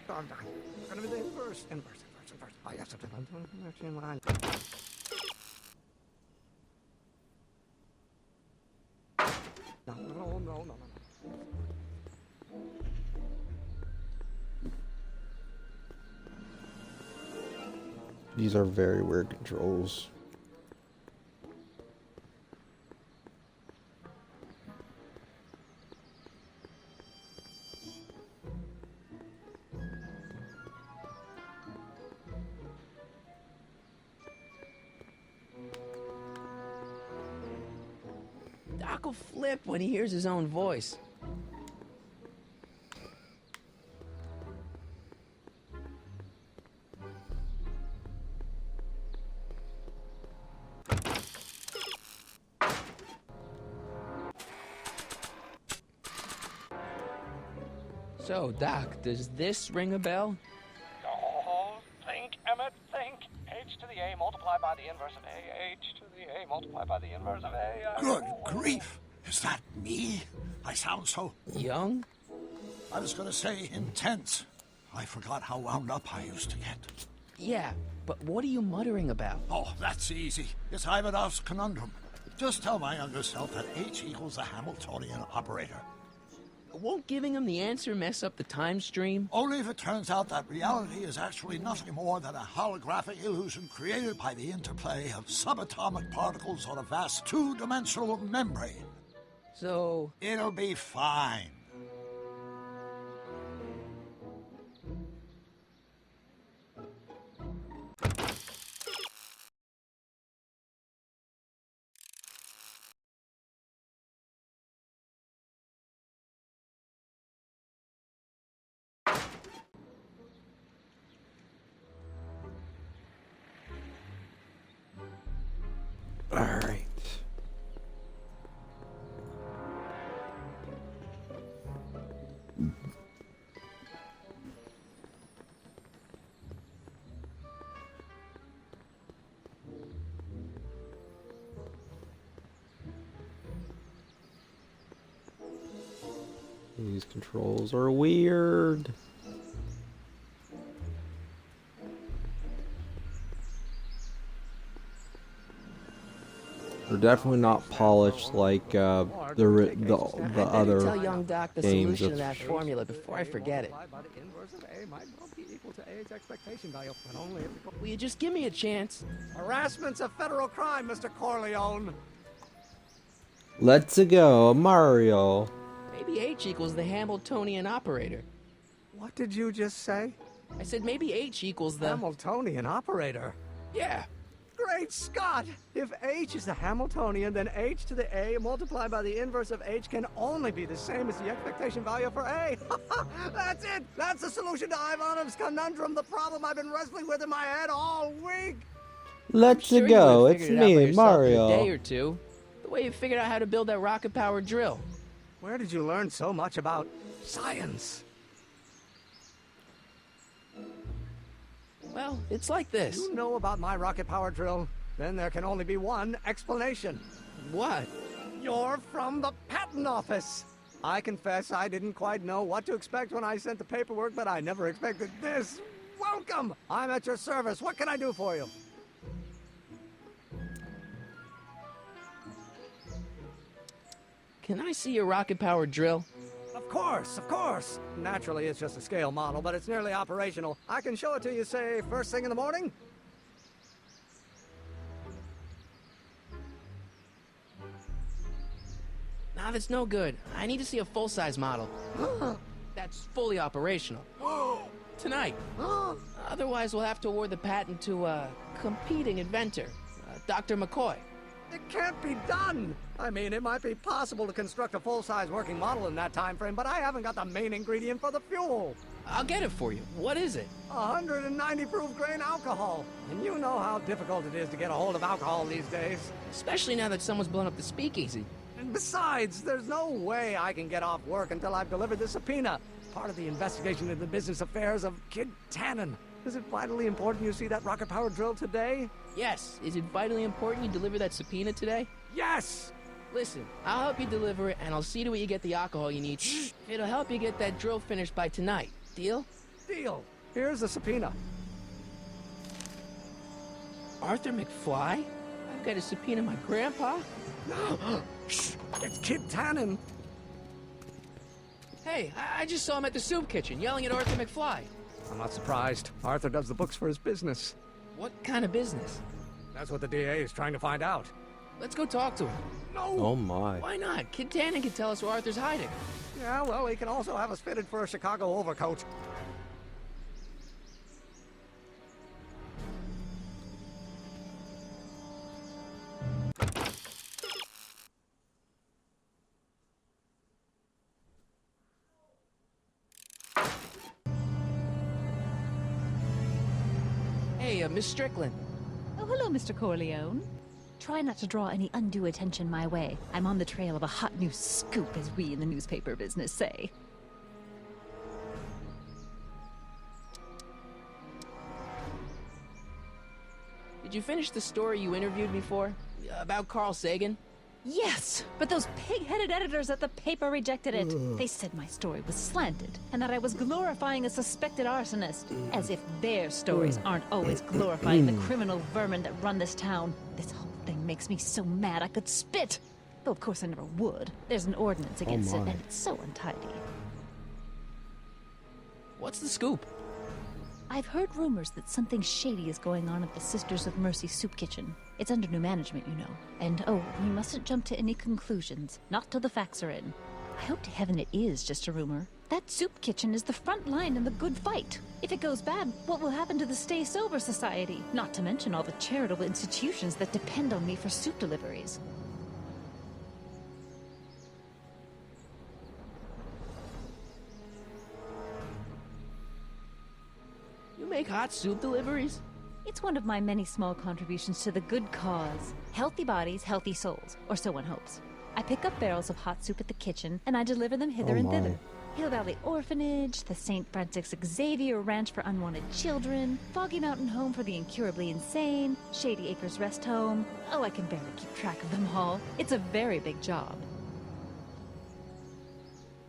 Gonna be the inverse. Oh, yes, in line. No. These are very weird controls. Doc will flip when he hears his own voice. So, Doc, does this ring a bell? Oh, think, Emmett, think. H to the A multiplied by the inverse of A. H to the A multiplied by the inverse of A. Good grief! Is that me? I sound so... Young? I was going to say intense. I forgot how wound up I used to get. Yeah, but what are you muttering about? Oh, that's easy. It's Ivanov's conundrum. Just tell my younger self that H equals the Hamiltonian operator. Won't giving him the answer mess up the time stream? Only if it turns out that reality is actually nothing more than a holographic illusion created by the interplay of subatomic particles on a vast two-dimensional membrane. So... It'll be fine. All right. These controls are weird. They're definitely not polished like the other Tell young Doc the games solution of- to that formula before I forget it. By the inverse of A might well be equal to A's expectation value, but only if it... Will you just give me a chance? Harassment's a federal crime, Mr. Corleone. Let's go, Mario. Maybe H equals the Hamiltonian operator. What did you just say? I said maybe H equals the... Hamiltonian operator. Yeah. Great Scott! If H is the Hamiltonian, then H to the A multiplied by the inverse of H can only be the same as the expectation value for A. That's it! That's the solution to Ivanov's conundrum, the problem I've been wrestling with in my head all week! Let's Sure you go. would've It's figured it out by me, yourself in a day Mario. or two. The way you figured out how to build that rocket-powered drill. Where did you learn so much about science? Well, it's like this. You know about my rocket power drill? Then there can only be one explanation. What? You're from the patent office. I confess I didn't quite know what to expect when I sent the paperwork, but I never expected this. Welcome! I'm at your service. What can I do for you? Can I see your rocket-powered drill? Of course, of course. Naturally, it's just a scale model, but it's nearly operational. I can show it to you, say, first thing in the morning. Nah, that's no good. I need to see a full-size model. That's fully operational. Tonight. Otherwise, we'll have to award the patent to a competing inventor, Dr. McCoy. It can't be done! I mean, it might be possible to construct a full-size working model in that time frame, but I haven't got the main ingredient for the fuel. I'll get it for you. What is it? 190 proof grain alcohol. And you know how difficult it is to get a hold of alcohol these days. Especially now that someone's blown up the speakeasy. Besides, there's no way I can get off work until I've delivered the subpoena. Part of the investigation into the business affairs of Kid Tannen. Is it vitally important you see that rocket power drill today? Yes. Is it vitally important you deliver that subpoena today? Yes! Listen, I'll help you deliver it, and I'll see to it you get the alcohol you need. It'll help you get that drill finished by tonight. Deal? Deal. Here's the subpoena. Arthur McFly? I've got to subpoena my grandpa? Shh! It's Kid Tannen. Hey, I just saw him at the soup kitchen yelling at Arthur McFly. I'm not surprised. Arthur does the books for his business. What kind of business? That's what the DA is trying to find out. Let's go talk to him. No! Oh my. Why not? Kid Tannen can tell us where Arthur's hiding. Yeah, well, he can also have us fitted for a Chicago overcoat. Hey, Miss Strickland. Oh, hello, Mr. Corleone. Try not to draw any undue attention my way. I'm on the trail of a hot new scoop, as we in the newspaper business say. Did you finish the story you interviewed me for? About Carl Sagan? Yes, but those pig-headed editors at the paper rejected it. They said my story was slanted, and that I was glorifying a suspected arsonist. As if their stories aren't always glorifying the criminal vermin that run this town. This whole thing makes me so mad I could spit. Though of course I never would. There's an ordinance against it, and it's so untidy. What's the scoop? I've heard rumors that something shady is going on at the Sisters of Mercy soup kitchen. It's under new management, you know. And oh, we mustn't jump to any conclusions. Not till the facts are in. I hope to heaven it is just a rumor. That soup kitchen is the front line in the good fight. If it goes bad, what will happen to the Stay Sober Society? Not to mention all the charitable institutions that depend on me for soup deliveries. You make hot soup deliveries? It's one of my many small contributions to the good cause. Healthy bodies, healthy souls, or so one hopes. I pick up barrels of hot soup at the kitchen, and I deliver them hither and thither. Hill Valley Orphanage, the St. Francis Xavier Ranch for Unwanted Children, Foggy Mountain Home for the Incurably Insane, Shady Acres Rest Home. Oh, I can barely keep track of them all. It's a very big job.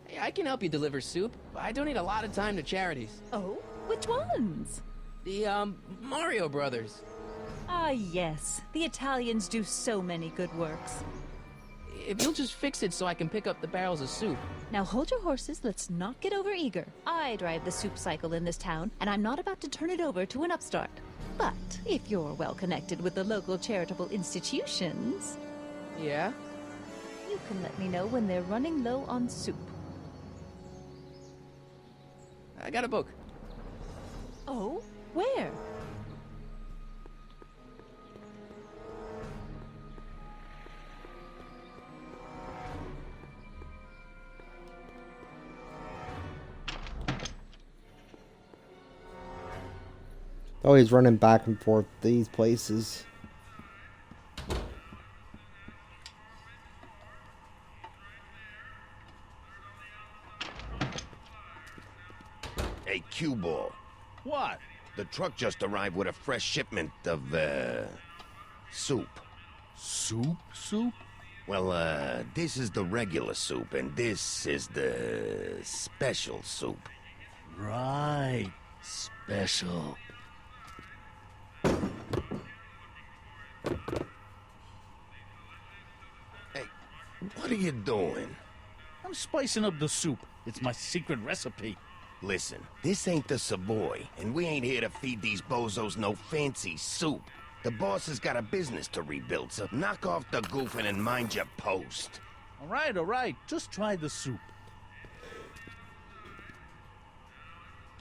Hey, I can help you deliver soup. I donate a lot of time to charities. Oh? Which ones? The, Mario Brothers. Ah, yes. The Italians do so many good works. If you'll just fix it so I can pick up the barrels of soup. Now hold your horses, let's not get overeager. I drive the soup cycle in this town, and I'm not about to turn it over to an upstart. But if you're well connected with the local charitable institutions... Yeah? You can let me know when they're running low on soup. I got a book. Oh? Where? Oh, he's running back and forth these places. Hey, cue ball. What? The truck just arrived with a fresh shipment of, soup. Soup? Soup? Well, this is the regular soup, and this is the special soup. Right. Special. Hey, what are you doing? I'm spicing up the soup. It's my secret recipe. Listen, this ain't the Savoy, and we ain't here to feed these bozos no fancy soup. The boss has got a business to rebuild, so knock off the goofing and mind your post. All right. Just try the soup.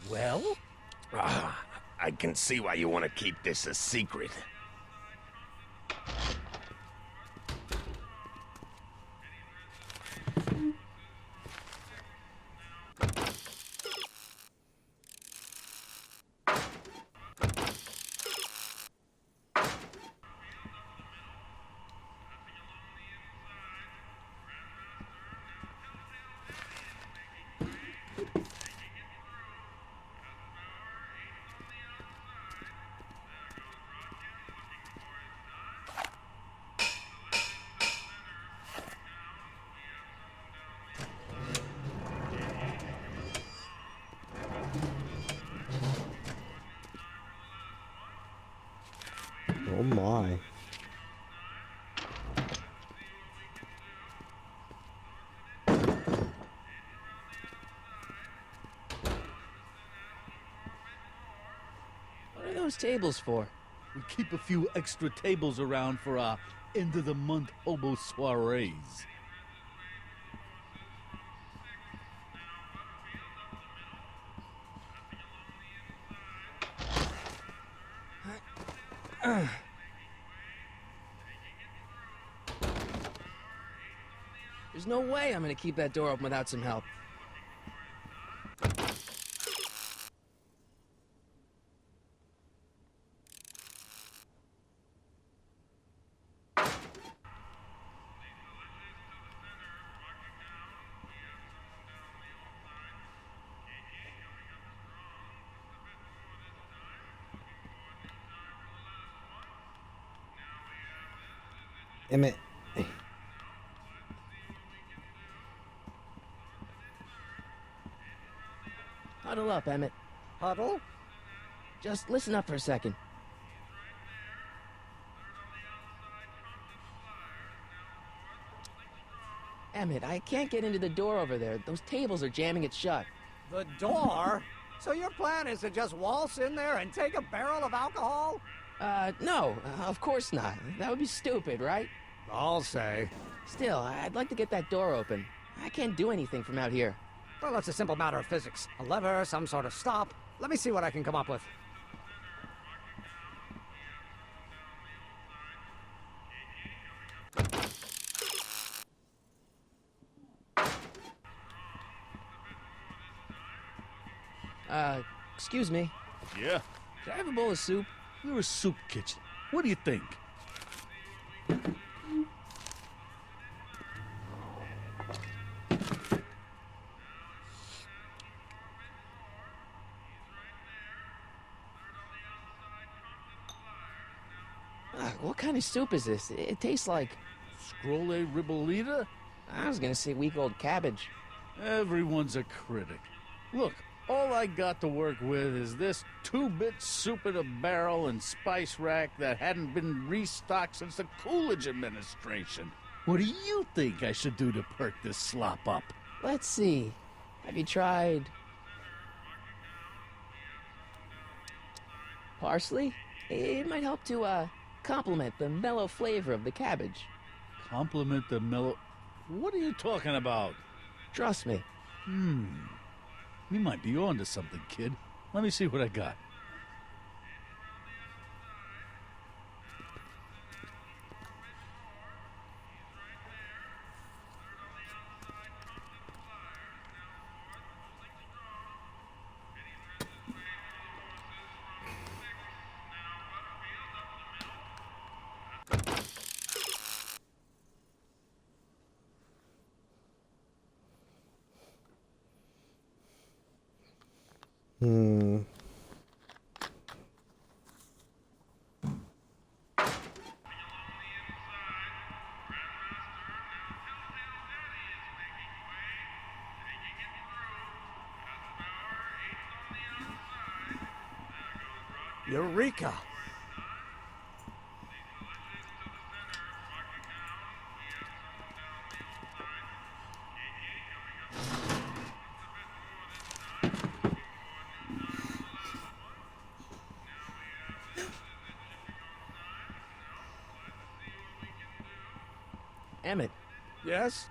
Well? I can see why you want to keep this a secret. those tables for? We keep a few extra tables around for our end-of-the-month hobo soirees. There's no way I'm gonna keep that door open without some help. Emmett. Huddle up, Emmett. Huddle? Just listen up for a second. Emmett, I can't get into the door over there. Those tables are jamming it shut. The door? So your plan is to just waltz in there and take a barrel of alcohol? No, of course not. That would be stupid, right? I'll say. Still, I'd like to get that door open. I can't do anything from out here. Well, it's a simple matter of physics. A lever, some sort of stop. Let me see what I can come up with. Excuse me. Yeah? Could I have a bowl of soup? We're a soup kitchen. What do you think? What kind of soup is this? It tastes like... Scrolle ribolita? I was gonna say week-old cabbage. Everyone's a critic. Look, all I got to work with is this 2-bit soup in a barrel and spice rack that hadn't been restocked since the Coolidge administration. What do you think I should do to perk this slop up? Let's see. Have you tried... parsley? It might help to, complement the mellow flavor of the cabbage. Compliment the mellow... What are you talking about? Trust me. You might be on to something, kid. Let me see what I got. Eureka! Emmett. Yes?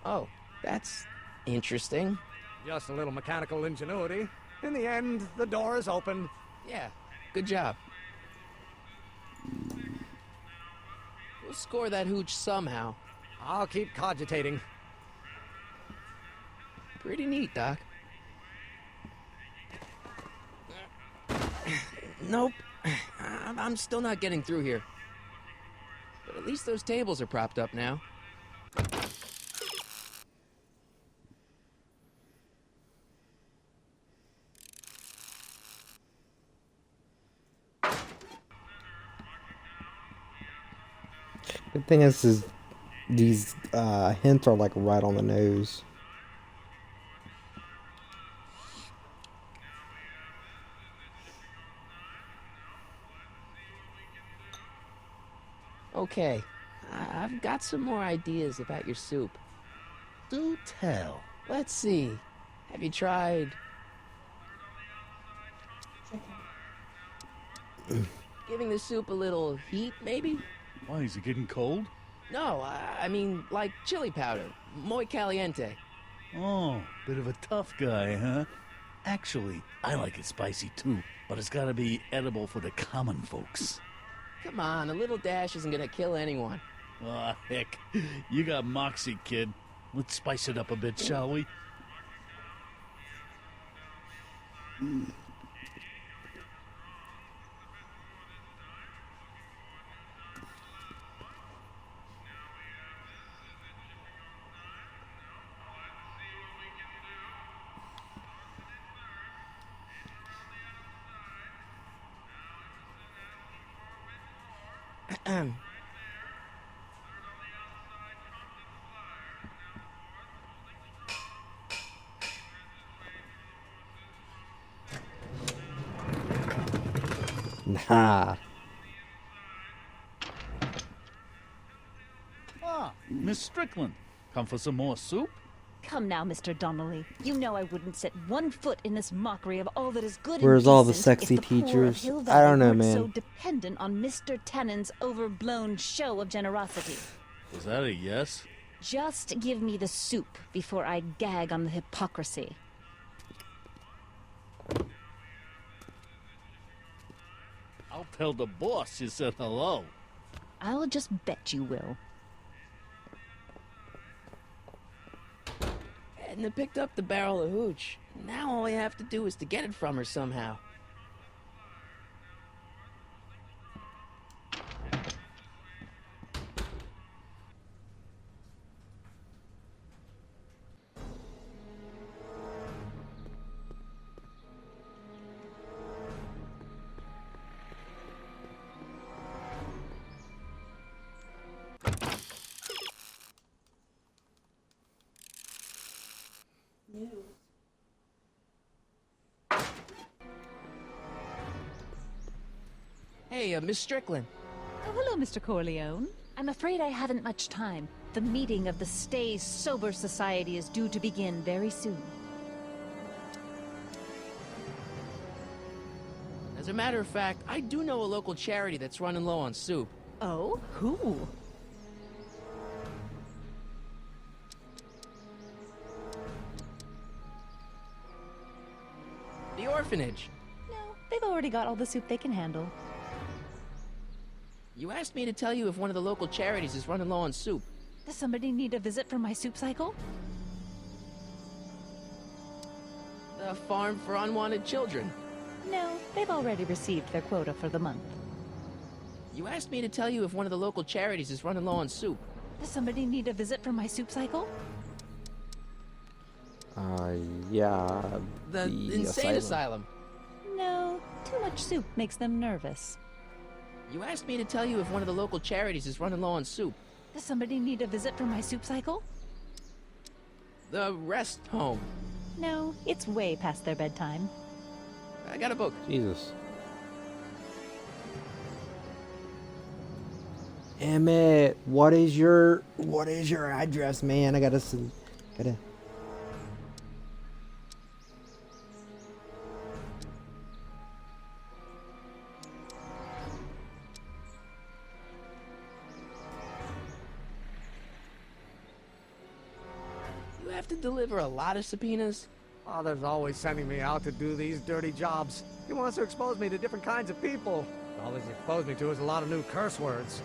Oh, that's interesting. Just a little mechanical ingenuity. In the end, the door is opened. Yeah, good job. We'll score that hooch somehow. I'll keep cogitating. Pretty neat, Doc. Nope. I'm still not getting through here. But at least those tables are propped up now. The thing is these hints are like right on the nose. Okay, I've got some more ideas about your soup. Do tell. Let's see. Have you tried giving the soup a little heat, maybe? Why, is it getting cold? No, I mean like chili powder. Muy caliente. Oh, bit of a tough guy, huh? Actually, I like it spicy too, but it's gotta be edible for the common folks. Come on, a little dash isn't gonna kill anyone. Aw, heck. You got moxie, kid. Let's spice it up a bit, shall we? Nah. Ah, Miss Strickland. Come for some more soup? Come now, Mr. Donnelly. You know I wouldn't set one foot in this mockery of all that is good and Where's all the decent sexy if the poor of teachers? Hill I Valley don't know, weren't man. so dependent on Mr. Tannen's overblown show of generosity. Was that a yes? Just give me the soup before I gag on the hypocrisy. I'll tell the boss you said hello. I'll just bet you will. Edna picked up the barrel of hooch. Now all I have to do is to get it from her somehow. Hey, Miss Strickland. Oh, hello, Mr. Corleone. I'm afraid I haven't much time. The meeting of the Stay Sober Society is due to begin very soon. As a matter of fact, I do know a local charity that's running low on soup. Oh? Who? The orphanage. No, they've already got all the soup they can handle. You asked me to tell you if one of the local charities is running low on soup. Does somebody need a visit from my soup cycle? The Farm for Unwanted Children. No, they've already received their quota for the month. You asked me to tell you if one of the local charities is running low on soup. Does somebody need a visit from my soup cycle? Yeah. The insane asylum. No, too much soup makes them nervous. You asked me to tell you if one of the local charities is running low on soup. Does somebody need a visit from my soup cycle? The rest home. No, it's way past their bedtime. I got a book. Jesus. Emmett, what is your address, man? I gotta. You have to deliver a lot of subpoenas. Father's always sending me out to do these dirty jobs. He wants to expose me to different kinds of people. All he's exposed me to is a lot of new curse words.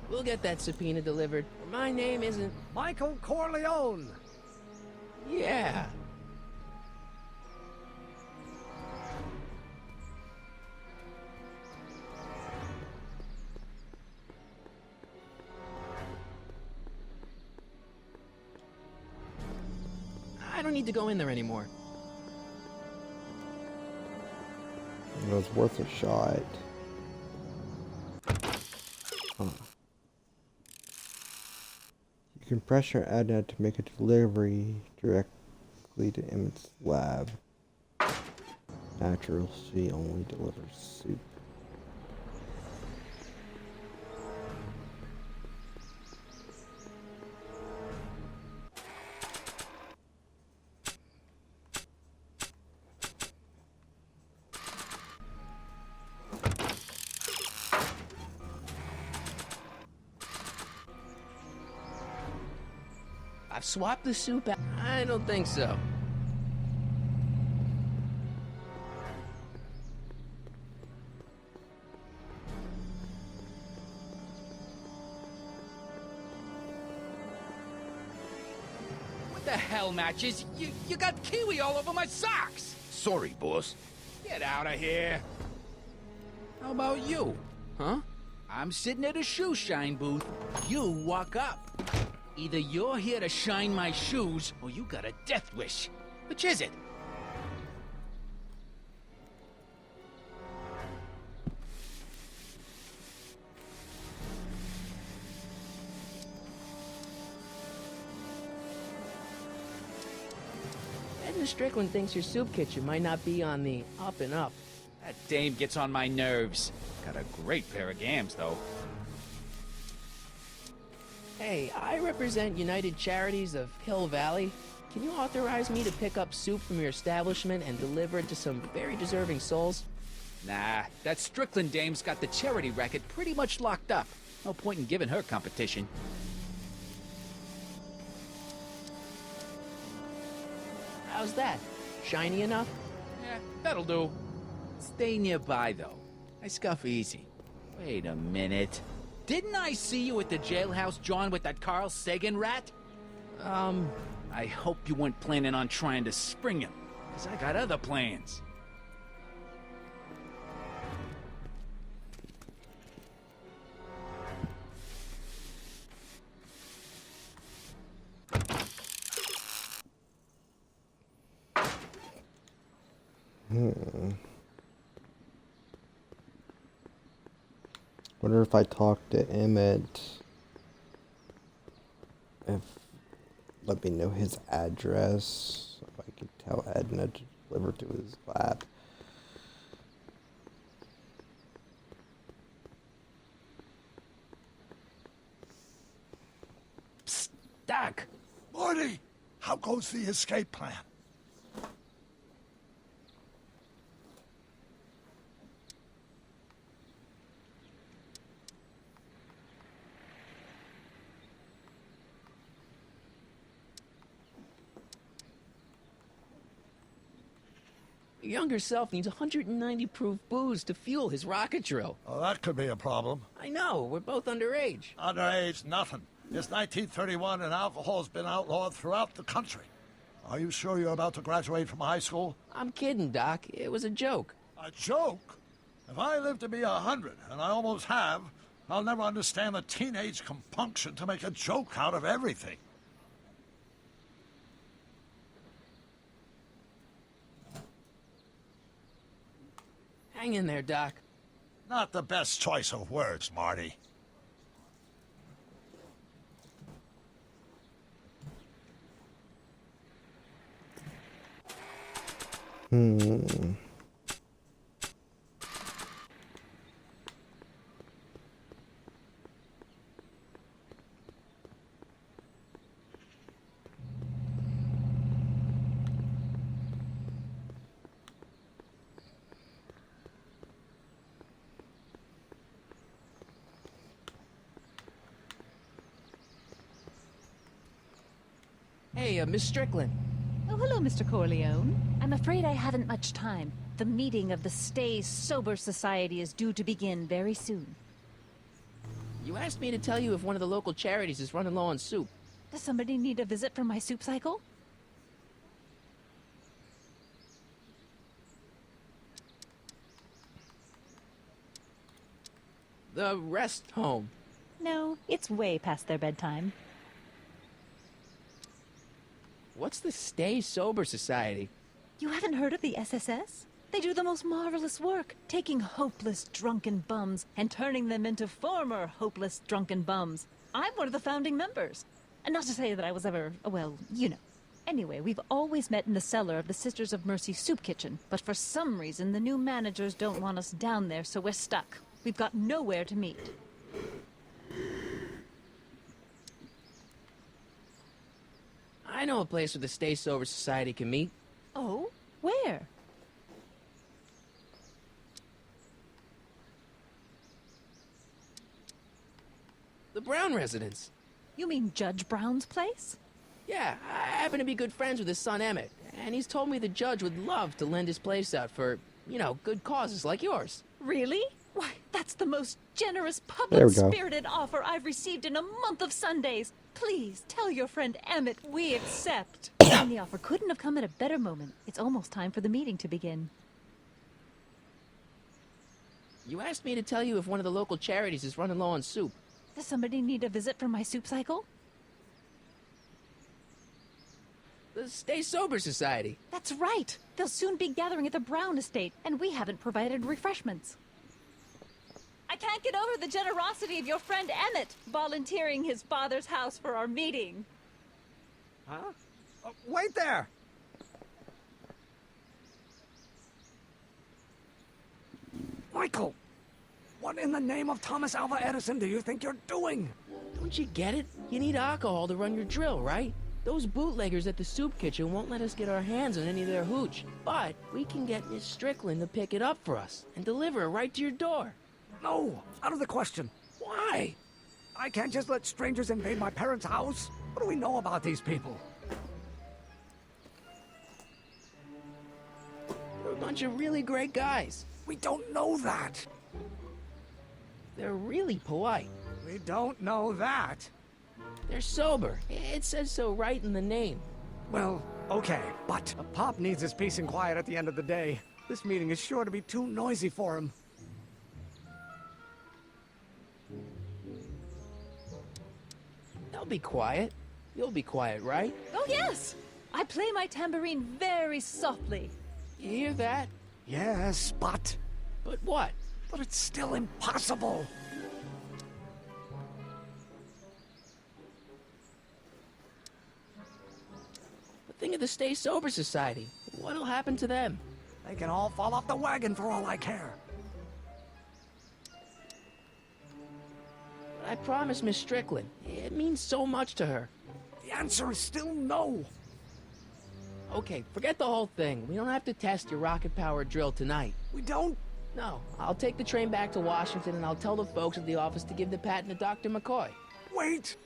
We'll get that subpoena delivered. My name isn't... Michael Corleone! Yeah. I don't need to go in there anymore. It was worth a shot. Huh. You can pressure Adna to make a delivery directly to Emmett's lab. Natural, she only delivers soup. Swap the soup out. I don't think so. What the hell, Matches? You got kiwi all over my socks! Sorry, boss. Get out of here. How about you? Huh? I'm sitting at a shoe shine booth. You walk up. Either you're here to shine my shoes, or you got a death wish. Which is it? Edna Strickland thinks your soup kitchen might not be on the up and up. That dame gets on my nerves. Got a great pair of gams, though. Hey, I represent United Charities of Hill Valley. Can you authorize me to pick up soup from your establishment and deliver it to some very deserving souls? Nah, that Strickland dame's got the charity racket pretty much locked up. No point in giving her competition. How's that? Shiny enough? Yeah, that'll do. Stay nearby, though. I scuff easy. Wait a minute. Didn't I see you at the jailhouse, John, with that Carl Sagan rat? I hope you weren't planning on trying to spring him, because I got other plans. Wonder if I talk to Emmett, if let me know his address, if I could tell Edna to deliver to his lab. Psst, Doc. Marty, how goes the escape plan? Your younger self needs 190 proof booze to fuel his rocket drill. Oh, that could be a problem. I know, we're both underage. Underage, nothing. It's 1931 and alcohol's been outlawed throughout the country. Are you sure you're about to graduate from high school? I'm kidding, Doc. It was a joke. A joke? If I live to be 100, and I almost have, I'll never understand the teenage compunction to make a joke out of everything. Hang in there, Doc. Not the best choice of words, Marty. Hey, Miss Strickland. Oh, hello, Mr. Corleone. I'm afraid I haven't much time. The meeting of the Stay Sober Society is due to begin very soon. You asked me to tell you if one of the local charities is running low on soup. Does somebody need a visit from my soup cycle? The rest home. No, it's way past their bedtime. What's the Stay Sober Society? You haven't heard of the SSS? They do the most marvelous work, taking hopeless drunken bums and turning them into former hopeless drunken bums. I'm one of the founding members. And not to say that I was ever, well, you know. Anyway, we've always met in the cellar of the Sisters of Mercy soup kitchen, but for some reason the new managers don't want us down there, so we're stuck. We've got nowhere to meet. I know a place where the Stay Sober Society can meet. Oh? Where? The Brown residence. You mean Judge Brown's place? Yeah, I happen to be good friends with his son Emmett, and he's told me the judge would love to lend his place out for, you know, good causes like yours. Really? Why, that's the most generous, There we go. public-spirited offer I've received in a month of Sundays. Please, tell your friend Emmett we accept. And the offer couldn't have come at a better moment. It's almost time for the meeting to begin. You asked me to tell you if one of the local charities is running low on soup. Does somebody need a visit from my soup cycle? The Stay Sober Society. That's right. They'll soon be gathering at the Brown estate, and we haven't provided refreshments. I can't get over the generosity of your friend Emmett, volunteering his father's house for our meeting. Huh? Oh, wait there! Michael! What in the name of Thomas Alva Edison do you think you're doing? Don't you get it? You need alcohol to run your drill, right? Those bootleggers at the soup kitchen won't let us get our hands on any of their hooch. But we can get Miss Strickland to pick it up for us and deliver it right to your door. No, out of the question. Why? I can't just let strangers invade my parents' house. What do we know about these people? They're a bunch of really great guys. We don't know that. They're really polite. We don't know that. They're sober. It says so right in the name. Well, okay, but a Pop needs his peace and quiet at the end of the day. This meeting is sure to be too noisy for him. They'll be quiet. You'll be quiet, right? Oh, yes! I play my tambourine very softly. You hear that? Yes, but... But what? But it's still impossible. But think of the Stay Sober Society. What'll happen to them? They can all fall off the wagon for all I care. But I promised Miss Strickland. It means so much to her. The answer is still no. Okay, forget the whole thing. We don't have to test your rocket-powered drill tonight. We don't? No, I'll take the train back to Washington and I'll tell the folks at the office to give the patent to Dr. McCoy. Wait!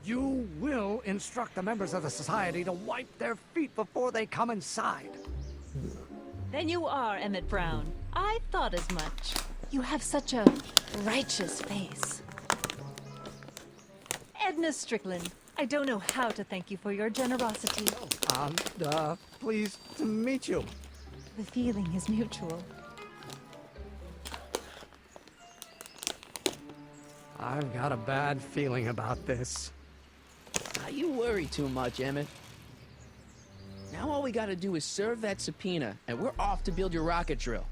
You will instruct the members of the society to wipe their feet before they come inside. Then you are Emmett Brown. I thought as much. You have such a righteous face. Edna Strickland, I don't know how to thank you for your generosity. Pleased to meet you. The feeling is mutual. I've got a bad feeling about this. You worry too much, Emmett. Now all we gotta do is serve that subpoena, and we're off to build your rocket drill.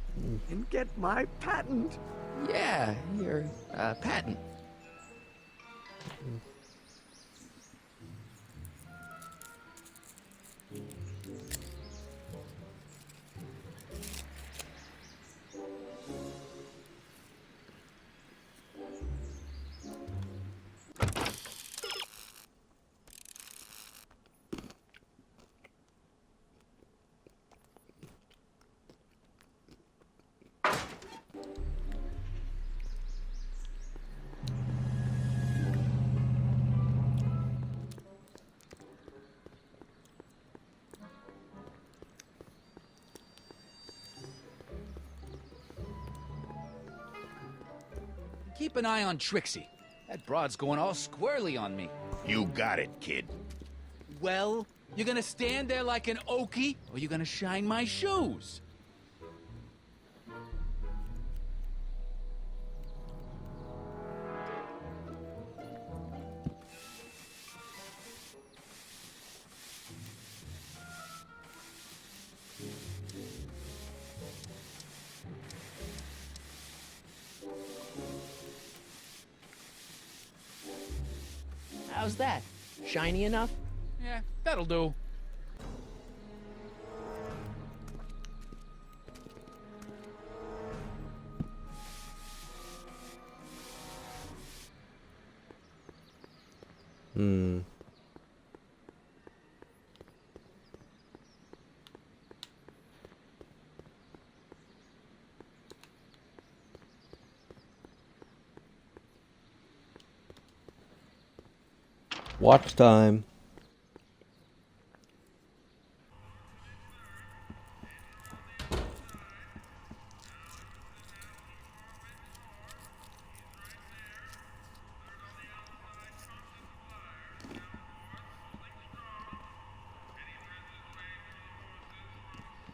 And get my patent. Yeah, your patent. Keep an eye on Trixie. That broad's going all squarely on me. You got it, kid. Well, you gonna stand there like an okie, or you gonna shine my shoes? How's that? Shiny enough? Yeah, that'll do. Watch time.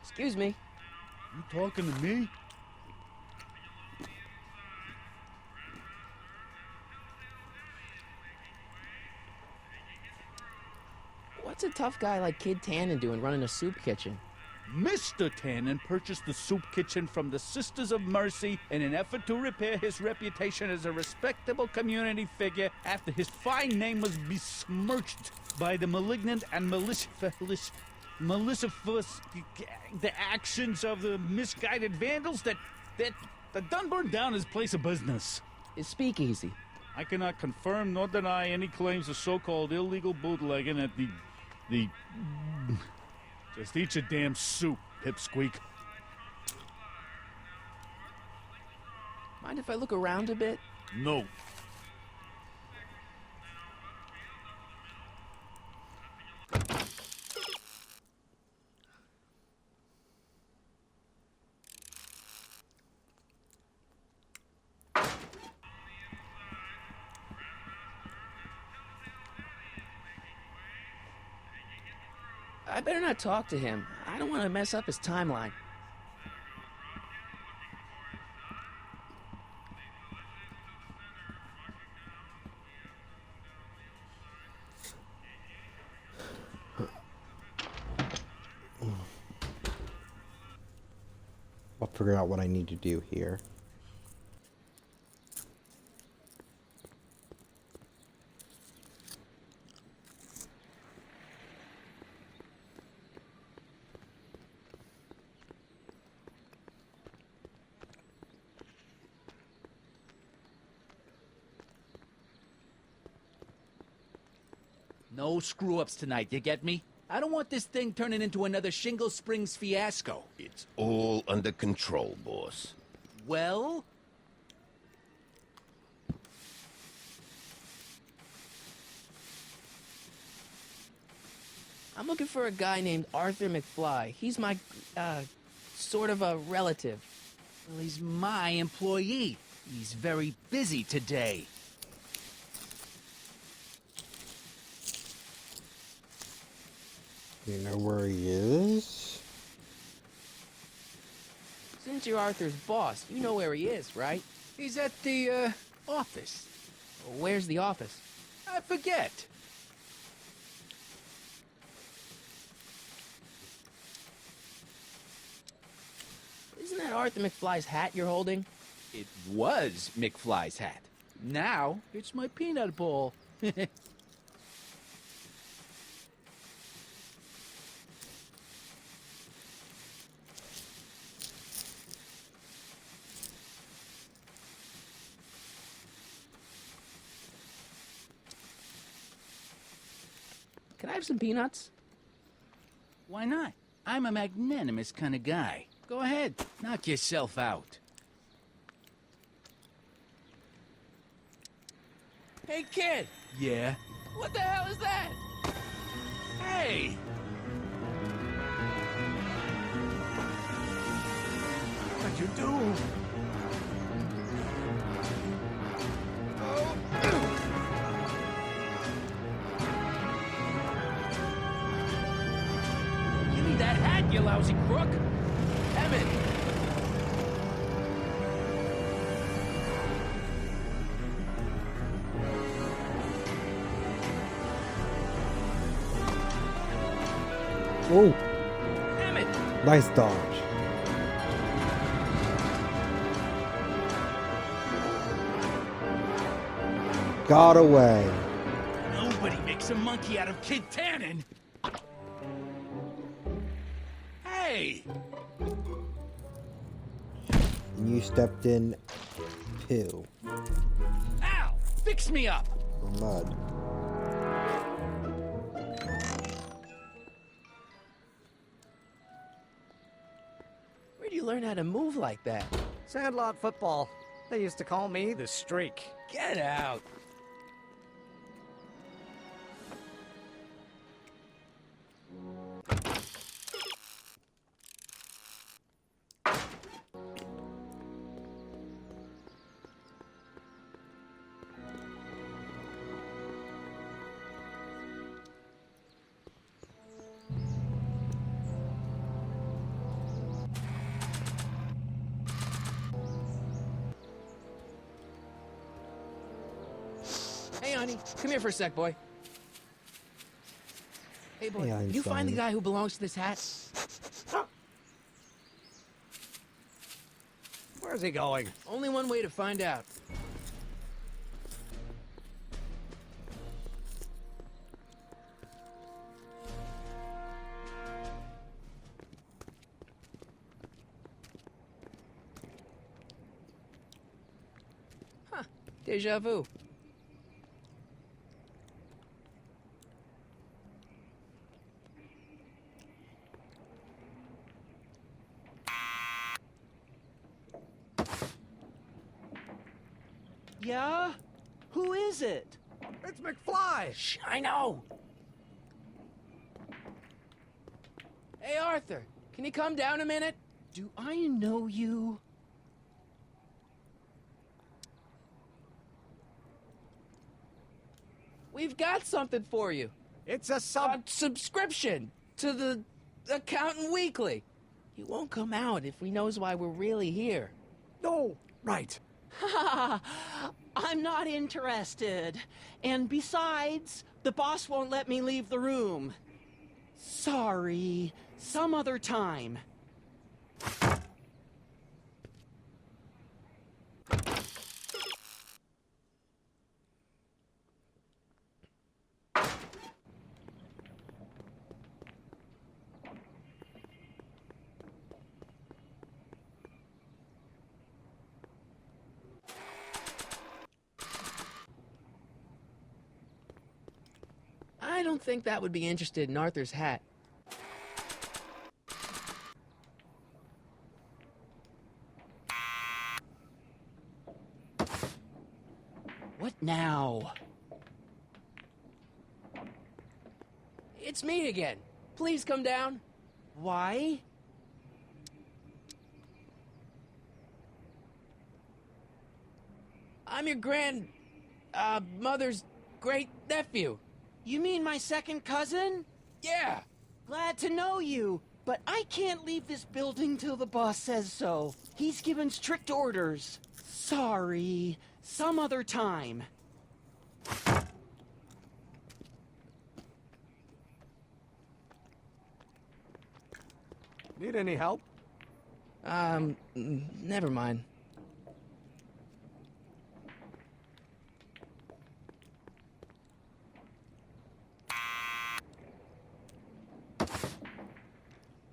Excuse me. You talking to me? What's a tough guy like Kid Tannen doing running a soup kitchen? Mr. Tannen purchased the soup kitchen from the Sisters of Mercy in an effort to repair his reputation as a respectable community figure after his fine name was besmirched by the malignant and malicious the actions of the misguided vandals that done burned down his place of business. His speakeasy. I cannot confirm nor deny any claims of so-called illegal bootlegging at the Just eat your damn soup, pipsqueak. Mind if I look around a bit? No. I better not talk to him. I don't want to mess up his timeline. I'll figure out what I need to do here. No screw-ups tonight, you get me? I don't want this thing turning into another Shingle Springs fiasco. It's all under control, boss. Well? I'm looking for a guy named Arthur McFly. He's my, sort of a relative. Well, he's my employee. He's very busy today. You know where he is? Since you're Arthur's boss, you know where he is, right? He's at the, office. Where's the office? I forget. Isn't that Arthur McFly's hat you're holding? It was McFly's hat. Now, it's my peanut ball. Can I have some peanuts? Why not? I'm a magnanimous kind of guy. Go ahead, knock yourself out. Hey, kid! Yeah? What the hell is that? Hey! What'd you do? Give me that hat, you lousy crook! Emmett! Oh, Emmett! nice dodge. Got away. Nobody makes a monkey out of Kid Tannen! Hey! You stepped in too. Ow! Fix me up! Mud. Where'd you learn how to move like that? Sandlot football. They used to call me the Streak. Get out! honey, come here for a sec, boy. Hey, boy, Yeah, can you find the inside. guy who belongs to this hat? Where's he going? Only one way to find out. Huh, deja vu. Yeah? Who is it? It's McFly! Shh, I know. Hey, Arthur, can you come down a minute? Do I know you? We've got something for you. It's a Subscription to the Accountant Weekly. He won't come out if he knows why we're really here. No, right. I'm not interested. And besides, the boss won't let me leave the room. Sorry. Some other time. I don't think that would be interested in Arthur's hat. What now? It's me again. Please come down. Why? I'm your mother's great nephew. You mean my second cousin? Yeah. Glad to know you, but I can't leave this building till the boss says so. He's given strict orders. Sorry. Some other time. Need any help? Never mind.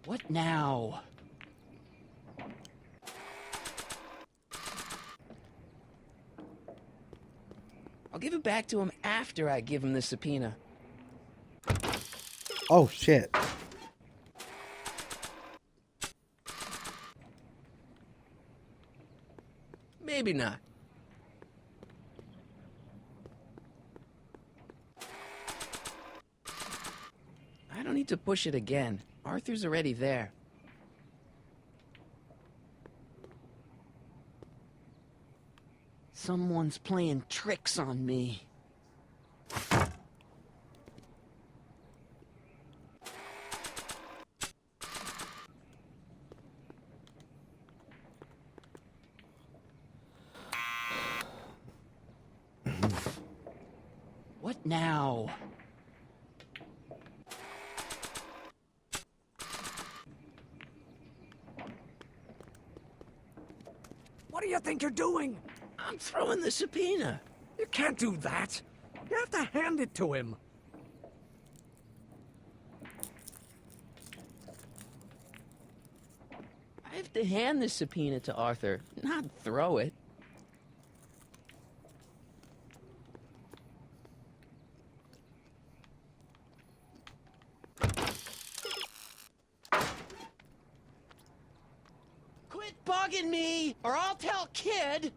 What now? I'll give it back to him after I give him the subpoena. Oh, shit. Maybe not. I don't need to push it again. Arthur's already there. Someone's playing tricks on me. What now? What do you think you're doing? I'm throwing the subpoena. You can't do that. You have to hand it to him. I have to hand the subpoena to Arthur, not throw it. Quit bugging me, or I'll tell Kid!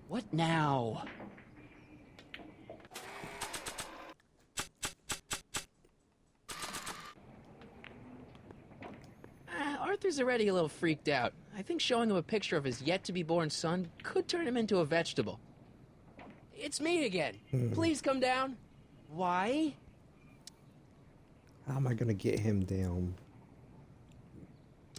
What now? Arthur's already a little freaked out. I think showing him a picture of his yet-to-be-born son could turn him into a vegetable. It's me again. Please come down. Why? How am I gonna get him down?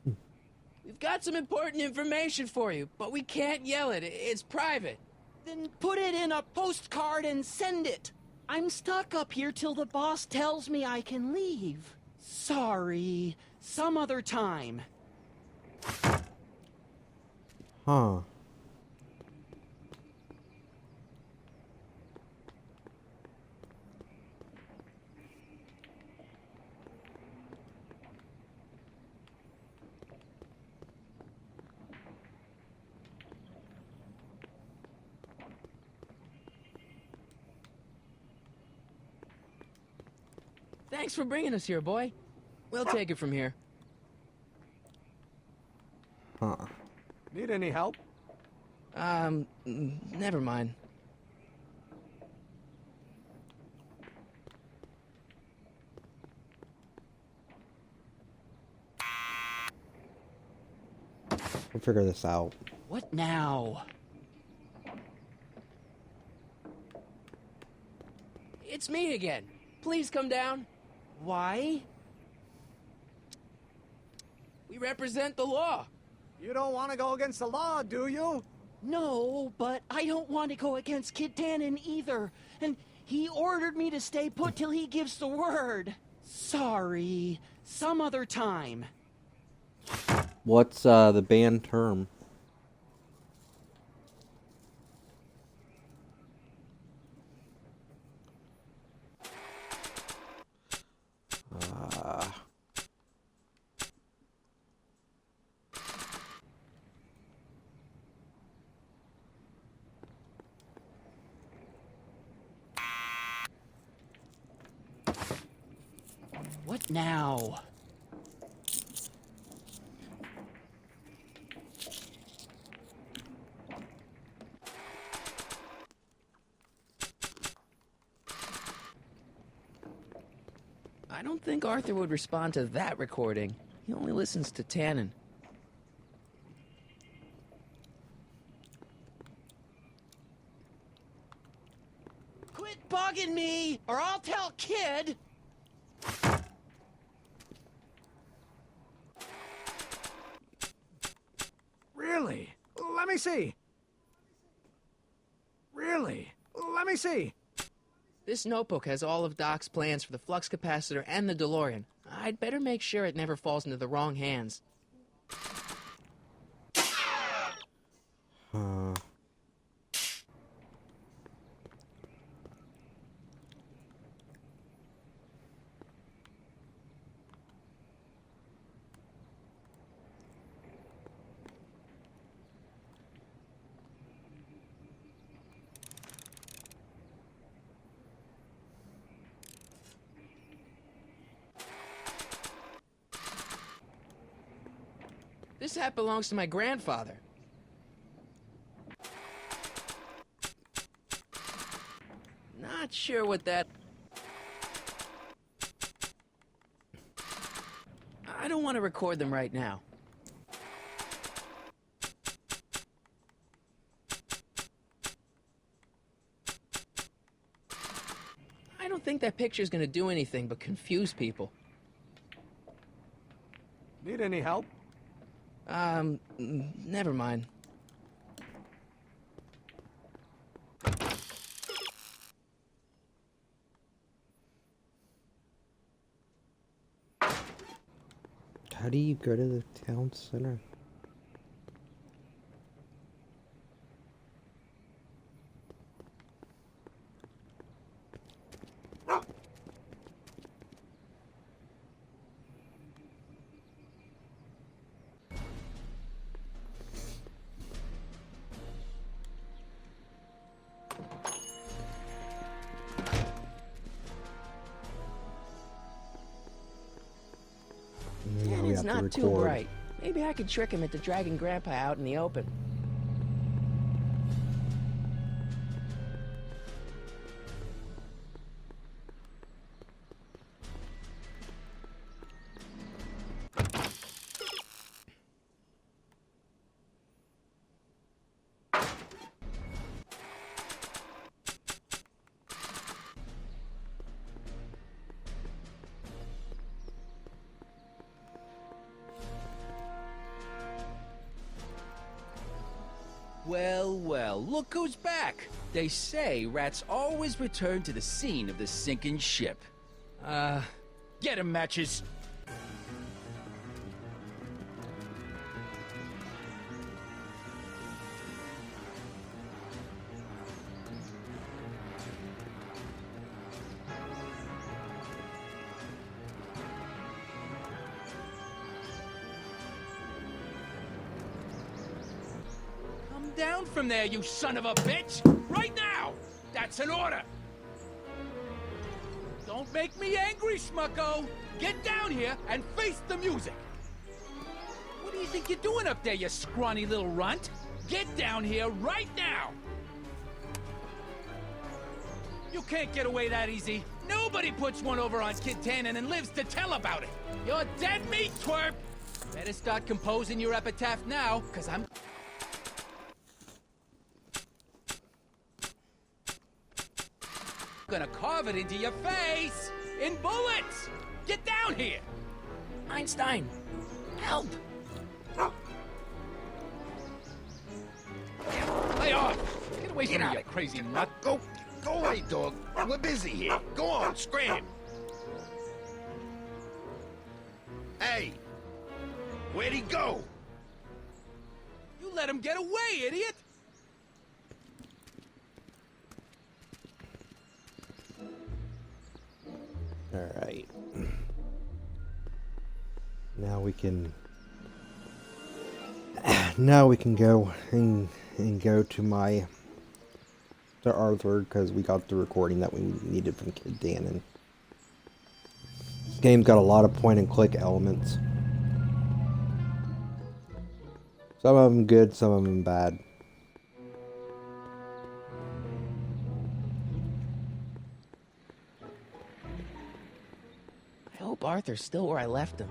We've got some important information for you, but we can't yell it. It's private. Then put it in a postcard and send it. I'm stuck up here till the boss tells me I can leave. Sorry. Some other time. Huh. Thanks for bringing us here, boy. We'll take it from here. Huh. Need any help? Never mind. We'll figure this out. What now? It's me again. Please come down. Why? We represent the law. You don't want to go against the law, do you? No, but I don't want to go against Kid Tannen either. And he ordered me to stay put till he gives the word. Sorry. Some other time. What's the band term? What now? I don't think Arthur would respond to that recording. He only listens to Tannen. Quit bugging me, or I'll tell Kid! Really? Let me see. Really? Let me see. This notebook has all of Doc's plans for the flux capacitor and the DeLorean. I'd better make sure it never falls into the wrong hands. This hat belongs to my grandfather. Not sure what that... I don't want to record them right now. I don't think that picture's gonna do anything but confuse people. Need any help? Never mind. How do you go to the town center? It's not too bright. Maybe I could trick him into dragging Grandpa out in the open. Well, well, look who's back. They say rats always return to the scene of the sinking ship. Get 'em, Matches. Down from there, you son of a bitch! Right now! That's an order! Don't make me angry, Schmucko! Get down here and face the music! What do you think you're doing up there, you scrawny little runt? Get down here right now! You can't get away that easy. Nobody puts one over on Kid Tannen and lives to tell about it. You're dead meat, twerp! Better start composing your epitaph now, cause I'm... gonna carve it into your face in bullets. Get down here. Einstein, help! Lay off. Get away from me, you crazy nut. Go away, dog. We're busy here. Go on, scram. Hey, where'd he go? You let him get away, idiot. Alright. Now we can go and go to Arthur, because we got the recording that we needed from Kid Tannen. This game's got a lot of point and click elements. Some of them good, some of them bad. I hope Arthur's still where I left him.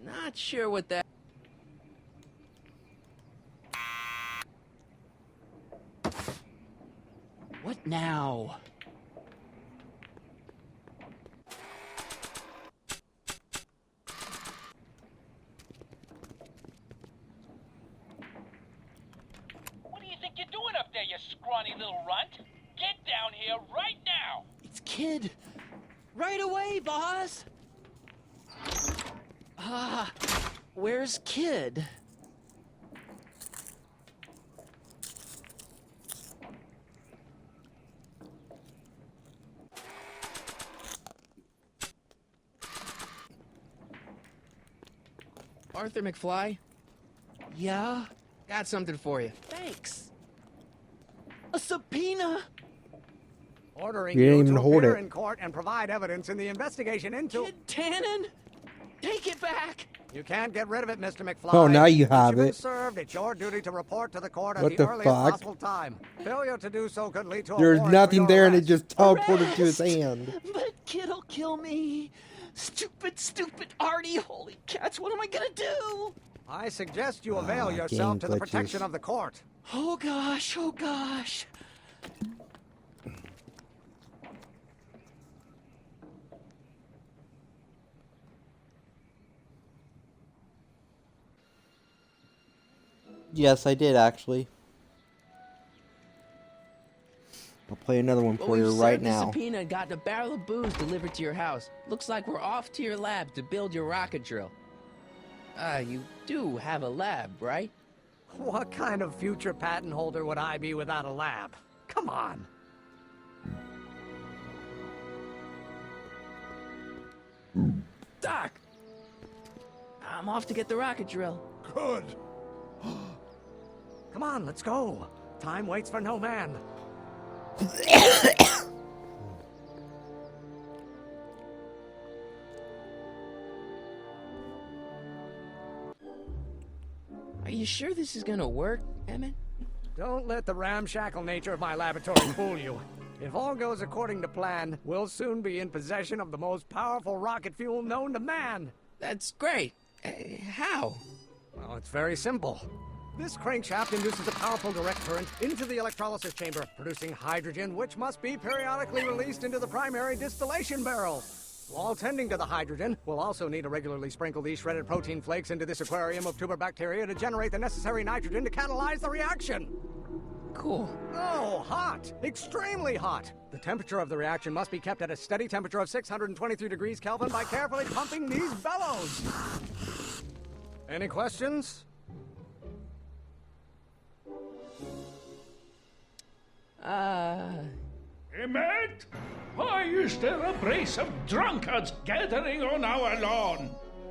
Not sure what that... What now? What do you think you're doing up there, you scrawny little runt? Get down here right now. It's Kid. Right away, boss. Where's Kid? Arthur McFly? Yeah? Got something for you. Thanks. A subpoena? Ordering You you, didn't even to hold appear it. in court and provide evidence in the investigation into... Kid Tannen? Take it back! You can't get rid of it, Mr. McFly. Oh, now you Once have you've been it. served, it's your duty to report to the court at What the the earliest fuck? possible time. Failure to do so could lead to a There's warrant for nothing your there and it arrest. just teleported to his Arrest! hand. But Kid'll kill me. Stupid, stupid Artie. Holy cats, what am I gonna do? I suggest you avail game yourself to the glitches. protection of the court. Oh gosh, oh gosh. Yes, I did actually. I'll play another one Well, for we've you right served the now. subpoena and gotten a barrel of booze delivered to your house. Looks like we're off to your lab to build your rocket drill. You do have a lab, right? What kind of future patent holder would I be without a lab? Come on. Doc! I'm off to get the rocket drill. Good. Come on, let's go. Time waits for no man. Are you sure this is gonna work, Emmett? Don't let the ramshackle nature of my laboratory fool you. If all goes according to plan, we'll soon be in possession of the most powerful rocket fuel known to man. That's great. How? Well, it's very simple. This crankshaft induces a powerful direct current into the electrolysis chamber, producing hydrogen, which must be periodically released into the primary distillation barrel. While tending to the hydrogen, we'll also need to regularly sprinkle these shredded protein flakes into this aquarium of tuber bacteria to generate the necessary nitrogen to catalyze the reaction. Cool. Oh, hot! Extremely hot! The temperature of the reaction must be kept at a steady temperature of 623 degrees Kelvin by carefully pumping these bellows. Any questions? Emmett? Why is there a brace of drunkards gathering on our lawn?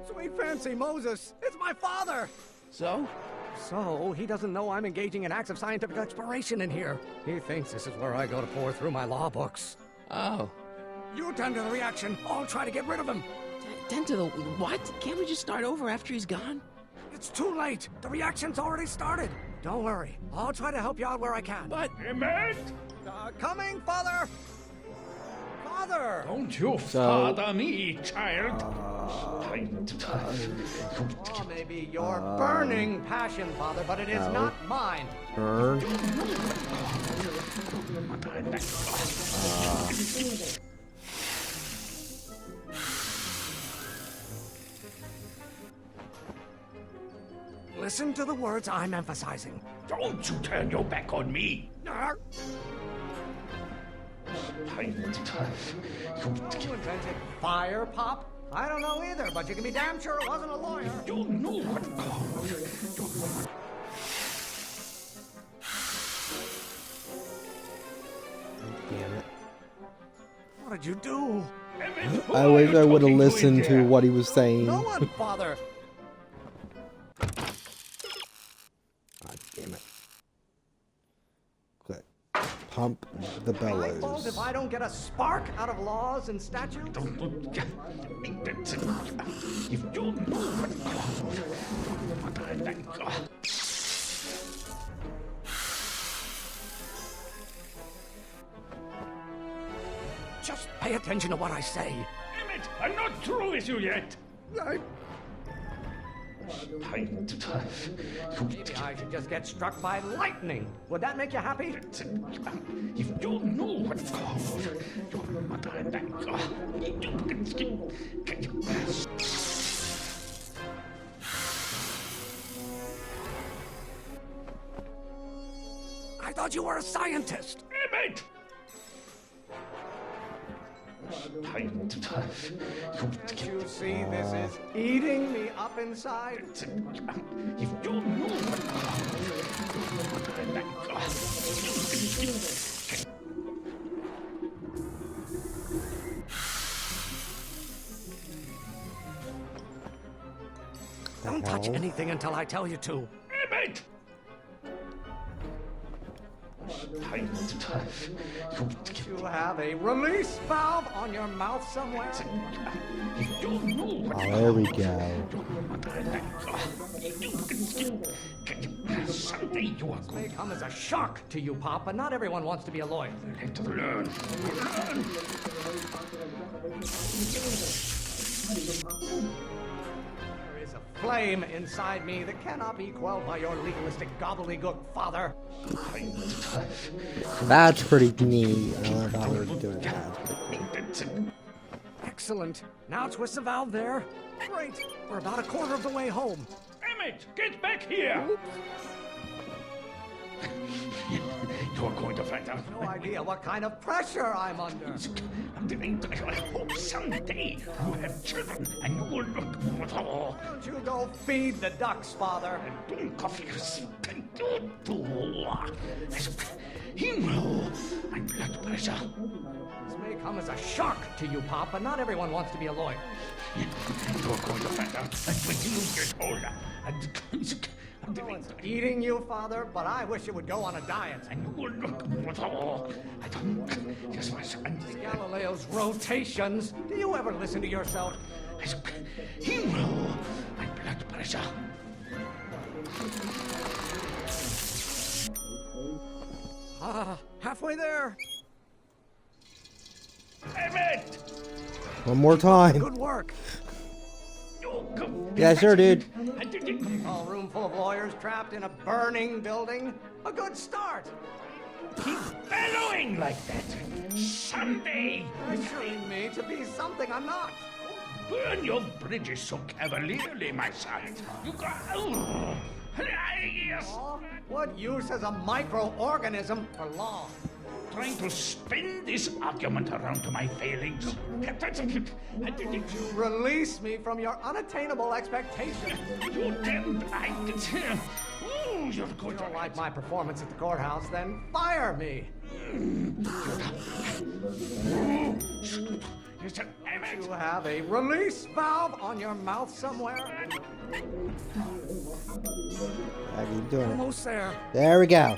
Sweet fancy Moses, it's my father! So? So, he doesn't know I'm engaging in acts of scientific exploration in here. He thinks this is where I go to pour through my law books. Oh. You tend to the reaction. I'll try to get rid of him. Tend to the what? Can't we just start over after he's gone? It's too late. The reaction's already started. Don't worry. I'll try to help you out where I can. But... Emmett? Coming, Father! Father! Don't you father me, child. Oh, maybe your burning passion, Father, but it is not mine. Burn. Listen to the words I'm emphasizing. Don't you turn your back on me. Who invented fire pop? I don't know either, but you can be damn sure it wasn't a lawyer. You know what? Damn it. What did you do? I wish I would have listened to what he was saying. No one, Father. God damn it. Click. Pump the bellows. Fault if I don't get a spark out of laws and statutes? If you know Just pay attention to what I say. Emmett, I'm not through with you yet. Maybe I should just get struck by lightning. Would that make you happy? If you know what I thought you were a scientist. Emmett! Can't you see this is eating me up inside? If you know Don't touch anything until I tell you to. Emmett! You have a release valve on your mouth somewhere? Oh, there we go. Someday you are This may come as a shock to you, Pop, but not everyone wants to be a lawyer. going to learn. There is a flame inside me that cannot be quelled by your legalistic gobbledygook, Father. That's pretty neat. I love how we're doing that. Excellent. Now twist the valve there. Great. We're about a quarter of the way home. Emmett, get back here! You're going to find out. No idea what kind of pressure I'm under. I hope someday you have children and you will look. Don't you go feed the ducks, Father. Don't coffee you know my blood pressure. This may come as a shock to you, Pop, but not everyone wants to be a lawyer. You're going to find out when you get older. No one's eating you, Father, but I wish you would go on a diet. And you will look. I don't. Just my son. Galileo's rotations. Do you ever listen to yourself? You know my blood pressure. Halfway there. Emmett! One more time. Good work. Yeah, sure, dude. A room full of lawyers trapped in a burning building? A good start. Keep bellowing like that. Someday, Pressuring me to be something I'm not. burn your bridges so cavalierly, my son. You got... Yes. What use as a microorganism for law? Trying to spin this argument around to my failings. You release me from your unattainable expectations. You damned... You're good. You don't like my performance at the courthouse, then fire me. You have a release valve on your mouth somewhere? I keep doing it. Almost there. There we go.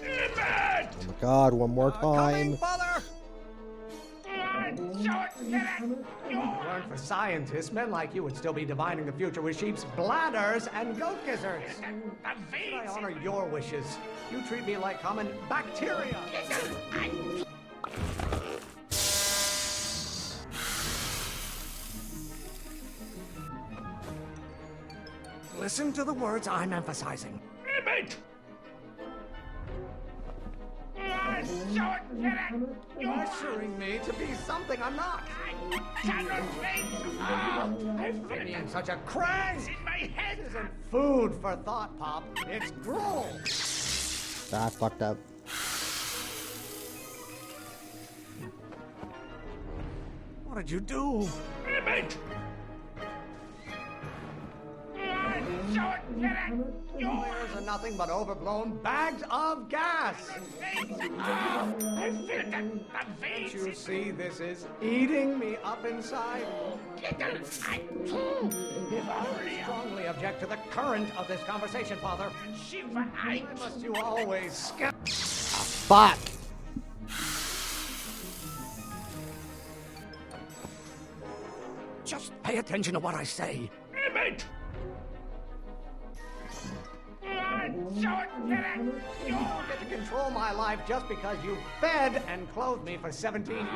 Oh my god, one more time. Father! Weren't for scientists, men like you would still be divining the future with sheep's bladders and goat gizzards. Should I honor your wishes? You treat me like common bacteria. Listen to the words I'm emphasizing. Pressuring me to be something I'm not. Being such a crank in my head isn't food for thought, Pop. It's gruel. Ah, fucked up. What did you do? Lawyers are nothing but overblown bags of gas. Can't you see this is eating me up inside? I strongly object to the current of this conversation, Father. Why must you always skip? Fuck! Just pay attention to what I say. You get to control my life just because you fed and clothed me for 17 years.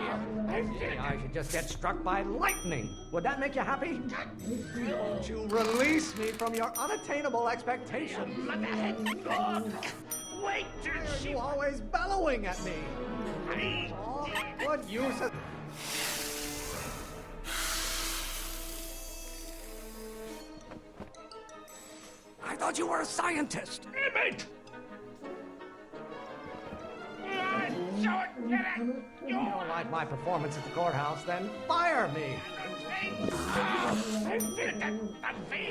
Maybe I should just get struck by lightning. Would that make you happy? Won't you release me from your unattainable expectations? Wait till you always bellowing at me. What use is... I thought you were a scientist. You don't like my performance at the courthouse, then fire me.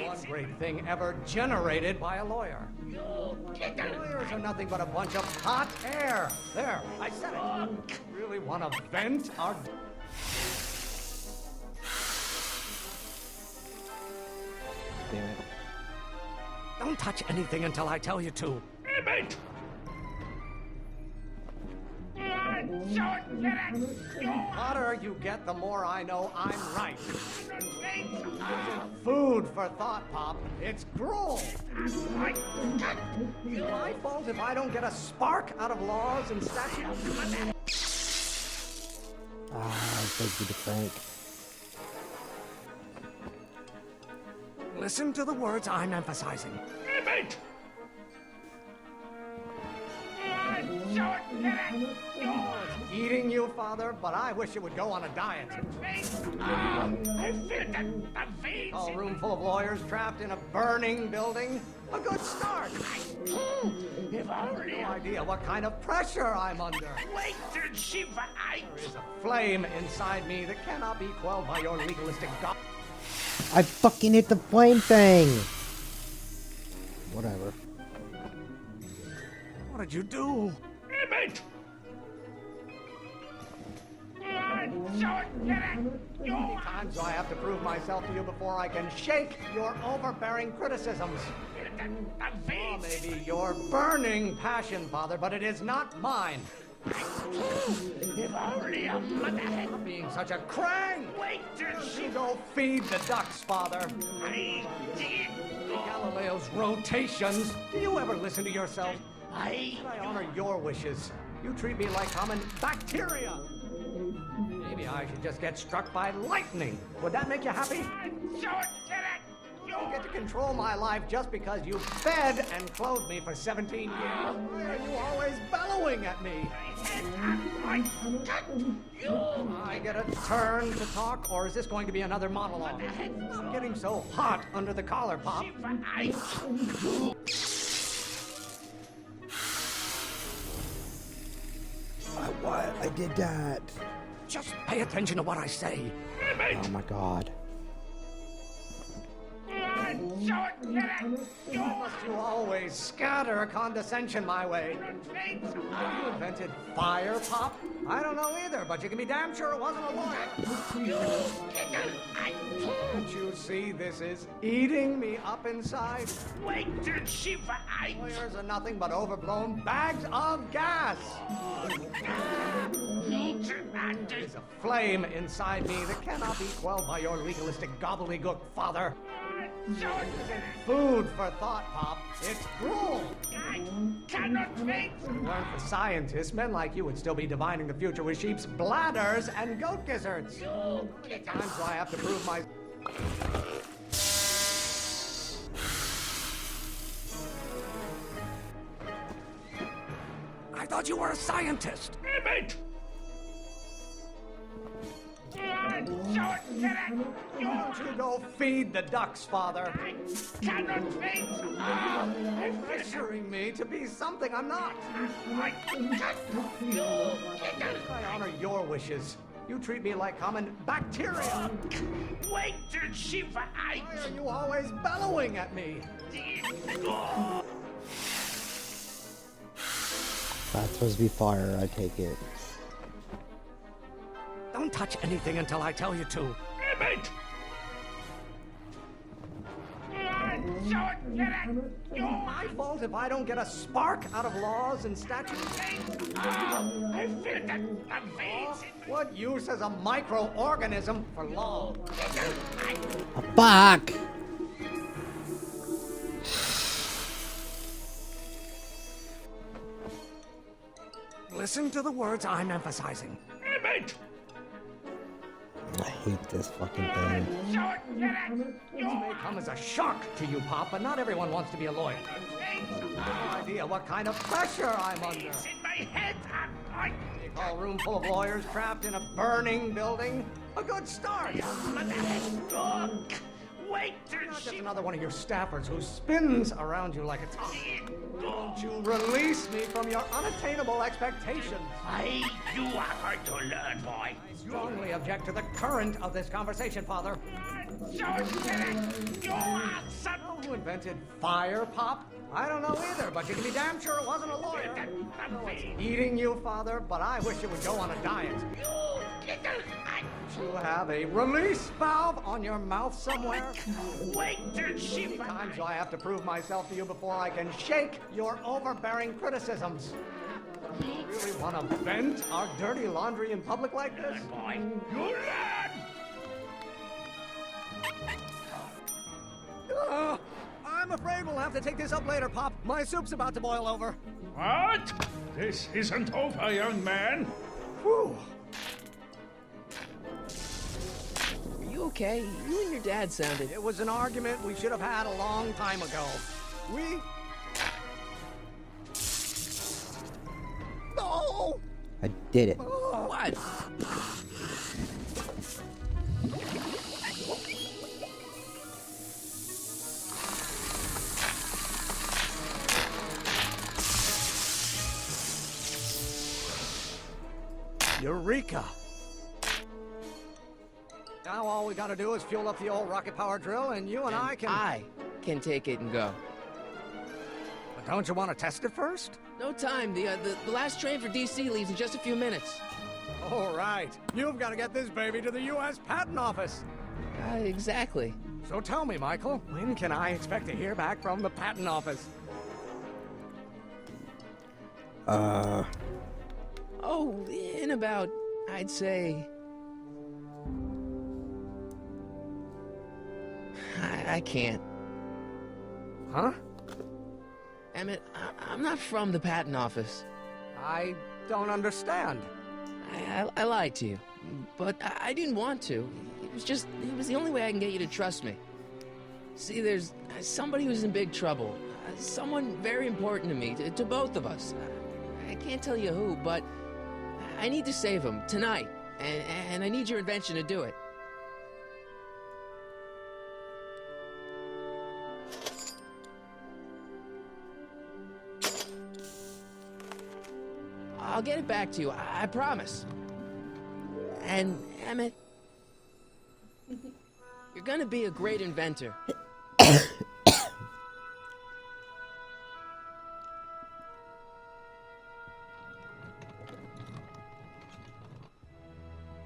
One great thing ever generated by a lawyer. Lawyers are nothing but a bunch of hot air. There, I said it. Really want to vent our... Damn it. Don't touch anything until I tell you to. The hotter you get, the more I know I'm right. Food for thought, Pop. It's gruel. It's my fault if I don't get a spark out of laws and statutes. Ah, I supposed to be the crank. Listen to the words I'm emphasizing. It's eating you, Father, but I wish you would go on a diet. A room full of lawyers trapped in a burning building? A good start. If I have no idea what kind of pressure I'm under. There is a flame inside me that cannot be quelled by your legalistic God. I fucking hit the flame thing! Whatever. What did you do? How many times do I have to prove myself to you before I can shake your overbearing criticisms? Oh, maybe your burning passion, Father, but it is not mine. If only a mother had being such a crank. Wait till she go feed the ducks, Father. Galileo's rotations. Do you ever listen to yourself? I honor your wishes. You treat me like common bacteria. Maybe I should just get struck by lightning. Would that make you happy? You get to control my life just because you fed and clothed me for 17 years. Why are you always bellowing at me? I get a turn to talk, or is this going to be another monologue? I'm getting so hot under the collar, Pop. What? I did that. Just pay attention to what I say. Oh my god. Must you always scatter condescension my way? You invented fire, Pop? I don't know either, but you can be damn sure it wasn't a lawyer. Can't you see this is eating me up inside? Lawyers are nothing but overblown bags of gas. There's a flame inside me that cannot be quelled by your legalistic gobbledygook, Father. Food for thought, Pop. It's gruel. I cannot wait. If it weren't for scientists, men like you would still be divining the future with sheep's bladders and goat gizzards. At times I have to prove my... I thought you were a scientist. Emmett! Don't you go feed the ducks, Father. I cannot wait. Pressuring me to be something I'm not. I honor your wishes. You treat me like common bacteria. Wait till she Why are you always bellowing at me? That's supposed to be fire, I take it. Don't touch anything until I tell you to. Emmett! My fault if I don't get a spark out of laws and statutes. I feel that the veins. What use is a microorganism for law? Fuck! Listen to the words I'm emphasizing. Emmett! I hate this fucking thing. This may come as a shock to you, Pop, but not everyone wants to be a lawyer. No idea what kind of pressure I'm under. In my head, You call a room full of lawyers trapped in a burning building? A good start. Wait till Not just she... another one of your staffers who spins around you like a top. Don't you release me from your unattainable expectations. You are hard to learn, boy. I strongly object to the current of this conversation, Father. You are son. Who invented fire, Pop? I don't know either, but you can be damn sure it wasn't a lawyer. I know it's eating you, Father, but I wish it would go on a diet. You have a release valve on your mouth somewhere? Wait till she... Many times do I have to prove myself to you before I can shake your overbearing criticisms? You really want to vent our dirty laundry in public like this? Boy, you learn! I'm afraid we'll have to take this up later, Pop. My soup's about to boil over. What? This isn't over, young man. Whew. Are you okay? You and your dad sounded... It was an argument we should have had a long time ago. No! I did it. What? Eureka! Now all we gotta do is fuel up the old rocket power drill and you and I can... I can take it and go. But don't you want to test it first? No time. The last train for DC leaves in just a few minutes. All right. You've got to get this baby to the U.S. Patent Office. Exactly. So tell me, Michael, when can I expect to hear back from the Patent Office? Oh, in about, I'd say... I can't. Huh? Emmett, I'm not from the patent office. I don't understand. I lied to you, but I didn't want to. It was the only way I can get you to trust me. See, there's somebody who's in big trouble. Someone very important to me, to both of us. I can't tell you who, but I need to save him tonight, and I need your invention to do it. I'll get it back to you, I promise. And, Emmett, you're gonna be a great inventor.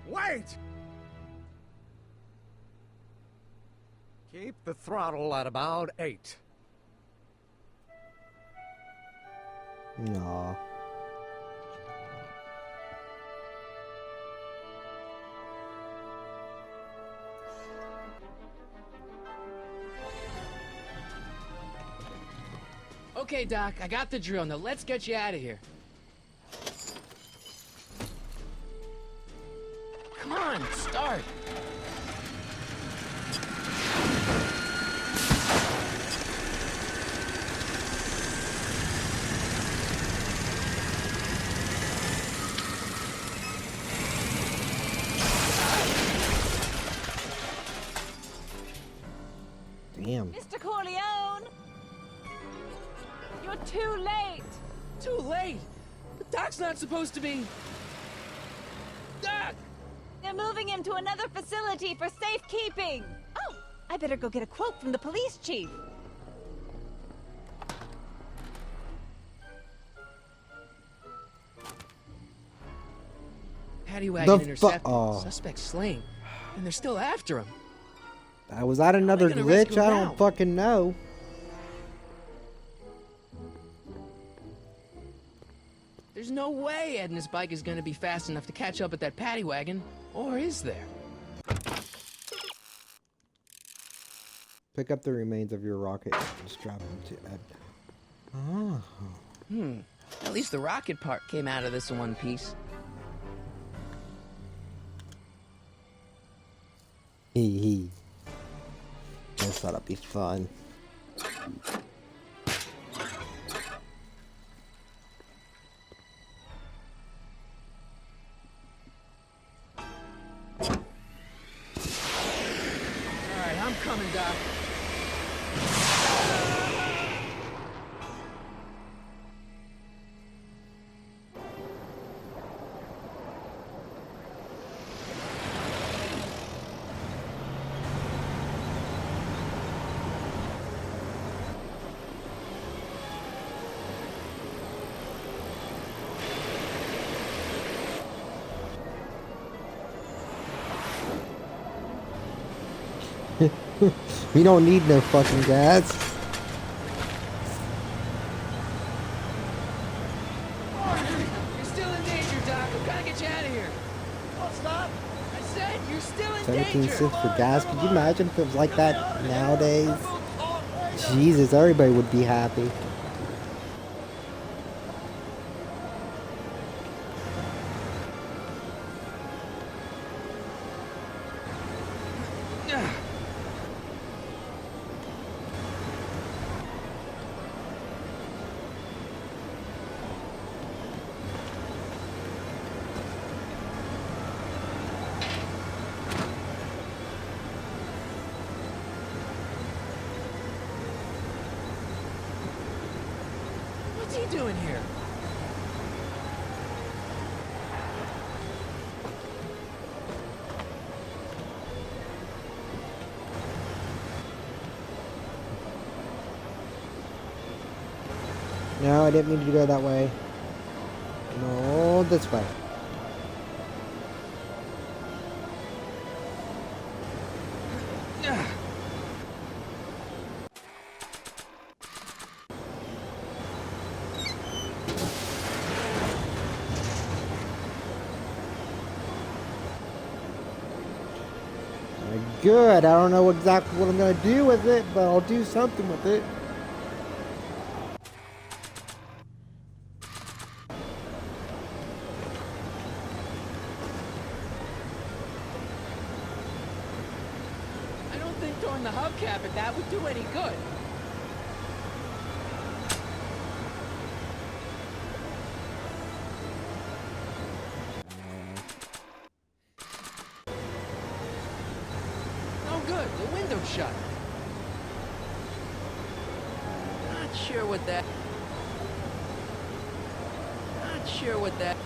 Wait! Keep the throttle at about 8. Aw. Okay, Doc, I got the drill. Now let's get you out of here. Come on, start. Damn. Mr. Corleone! You're too late! Too late? The Doc's not supposed to be... Doc! They're moving him to another facility for safekeeping! Oh, I better go get a quote from the police chief. Paddy wagon The intercepted. oh. Suspect slain. And they're still after him. Was that another gonna glitch? rescue I him don't now? fucking know. There's no way Ed and his bike is gonna be fast enough to catch up at that paddy wagon. Or is there? Pick up the remains of your rocket and strap them to Ed. Oh. At least the rocket part came out of this in one piece. Hee hee. Just thought it'd be fun. Alright, I'm coming, Doc. We don't need no fucking gas. You're still in danger, Doc. I'm gonna get you out of here. Oh, stop! I said you're still in 17 danger. cents for gas. Could you imagine if it was like that nowadays? Jesus, everybody would be happy. What's he doing here? No, I didn't mean to go that way. No, this way. Good. I don't know exactly what I'm going to do with it, but I'll do something with it. I don't think throwing the hubcap if that would do any good. No good. The window's shut. Not sure what that... Not sure what that...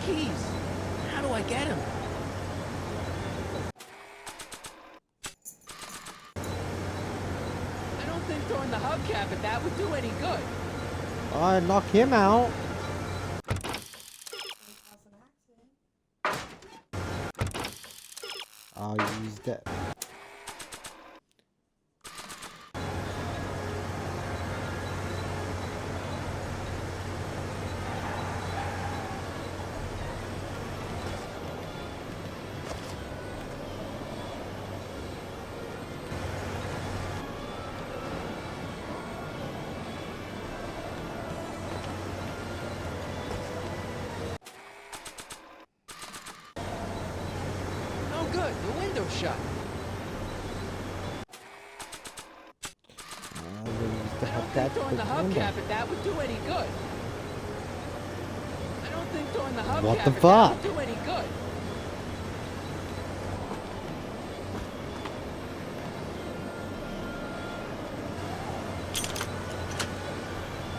Keys. How do I get him? I don't think throwing the hubcap at that would do any good. Knock him out. I'll use that. No good. The window's shut. I will use the I don't hubcap think throwing the to the window. hubcap at that would do any good. I don't think throwing the hubcap What the at that fuck? would do any good.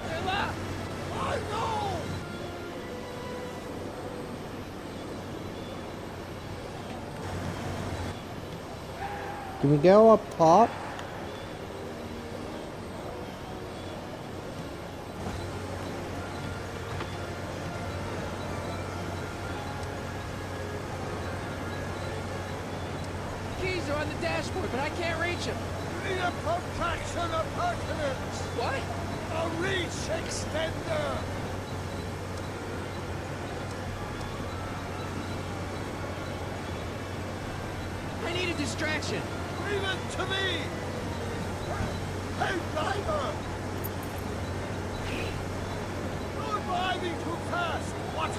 They're locked. I know! Can we go up top? Keys are on the dashboard, but I can't reach them. Need a protraction appurtenance! What? A reach extender! I need a distraction. Leave it to me! Hey, driver! You're driving too fast! Watch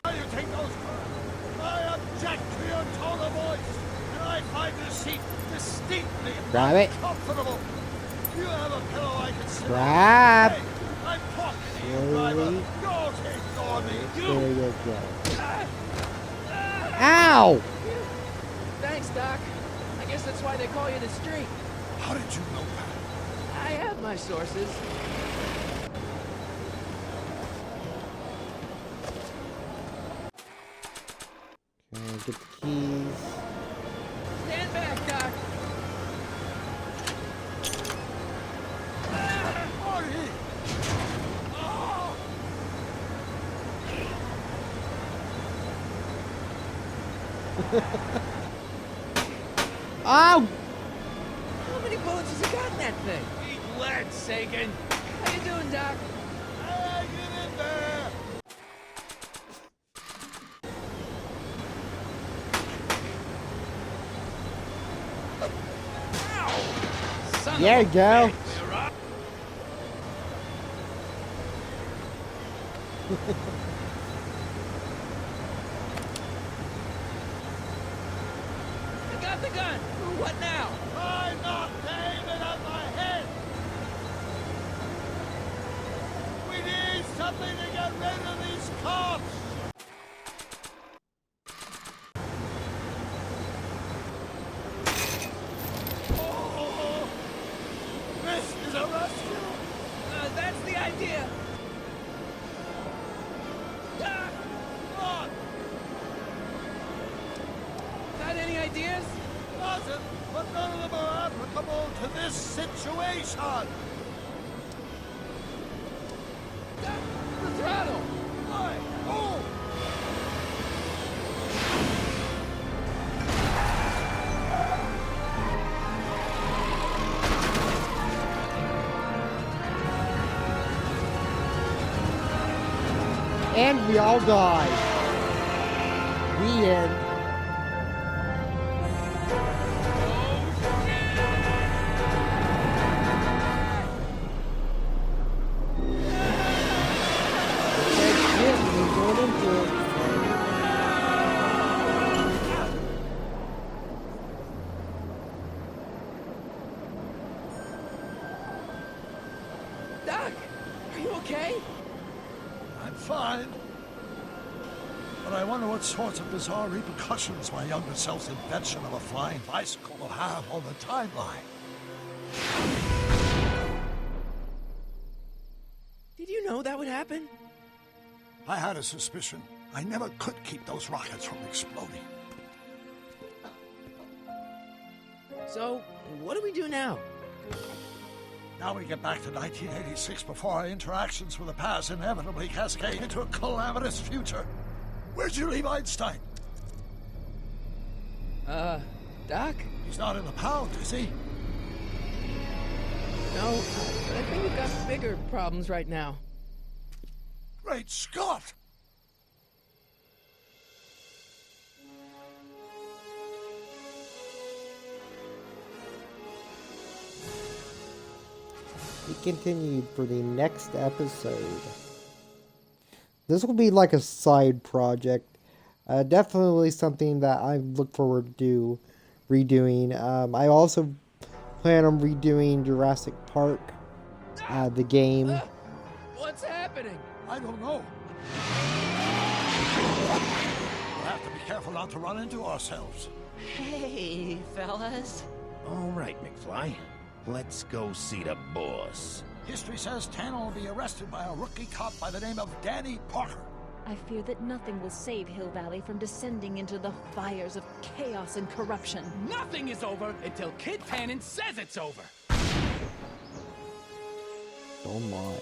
how you take those turns! I object to your tone of voice! And I find this seat distinctly Grab it. uncomfortable! You have a pillow I can sit on. Grab. Hey, I'm talking to you, driver! Slowly. Don't ignore me! There You! you go. Ow! Thanks, Doc. I guess that's why they call you the Streak. How did you know that? I have my sources. Okay, get the keys. Stand back, Doc. Marty! Oh! Ow! How many bullets has it got in that thing? Eat lead, Sagan. How you doing, Doc? Hey, get in there! Son There of you a go. bitch. You're up. I got the gun. What now? Try not to aim it at my head! We need something to get rid of these cops! Oh, this is a rescue! That's the idea. Jack! Run! Got any ideas? Doesn't, but none of them are applicable to this situation! The throttle. Why? Move! And we all died. The end. Doc, are you okay? I'm fine. But I wonder what sorts of bizarre repercussions my younger self's invention of a flying bicycle will have on the timeline. Did you know that would happen? I had a suspicion. I never could keep those rockets from exploding. So, what do we do now? Now we get back to 1986 before our interactions with the past inevitably cascade into a calamitous future. Where'd you leave Einstein? Doc? He's not in the pound, is he? No, but I think we've got bigger problems right now. Great Scott! Be continued for the next episode. This will be like a side project. Definitely something that I look forward to redoing. I also plan on redoing Jurassic Park, the game. What's happening? I don't know. We'll have to be careful not to run into ourselves. Hey, fellas. All right, McFly. Let's go see the boss. History says Tanner will be arrested by a rookie cop by the name of Danny Parker. I fear that nothing will save Hill Valley from descending into the fires of chaos and corruption. Nothing is over until Kid Tannen says it's over. Oh my.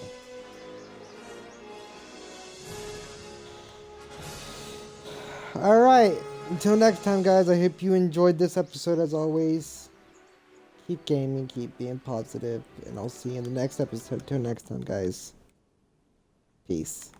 Alright, until next time, guys, I hope you enjoyed this episode as always. Keep gaming, keep being positive, and I'll see you in the next episode. Till next time, guys. Peace.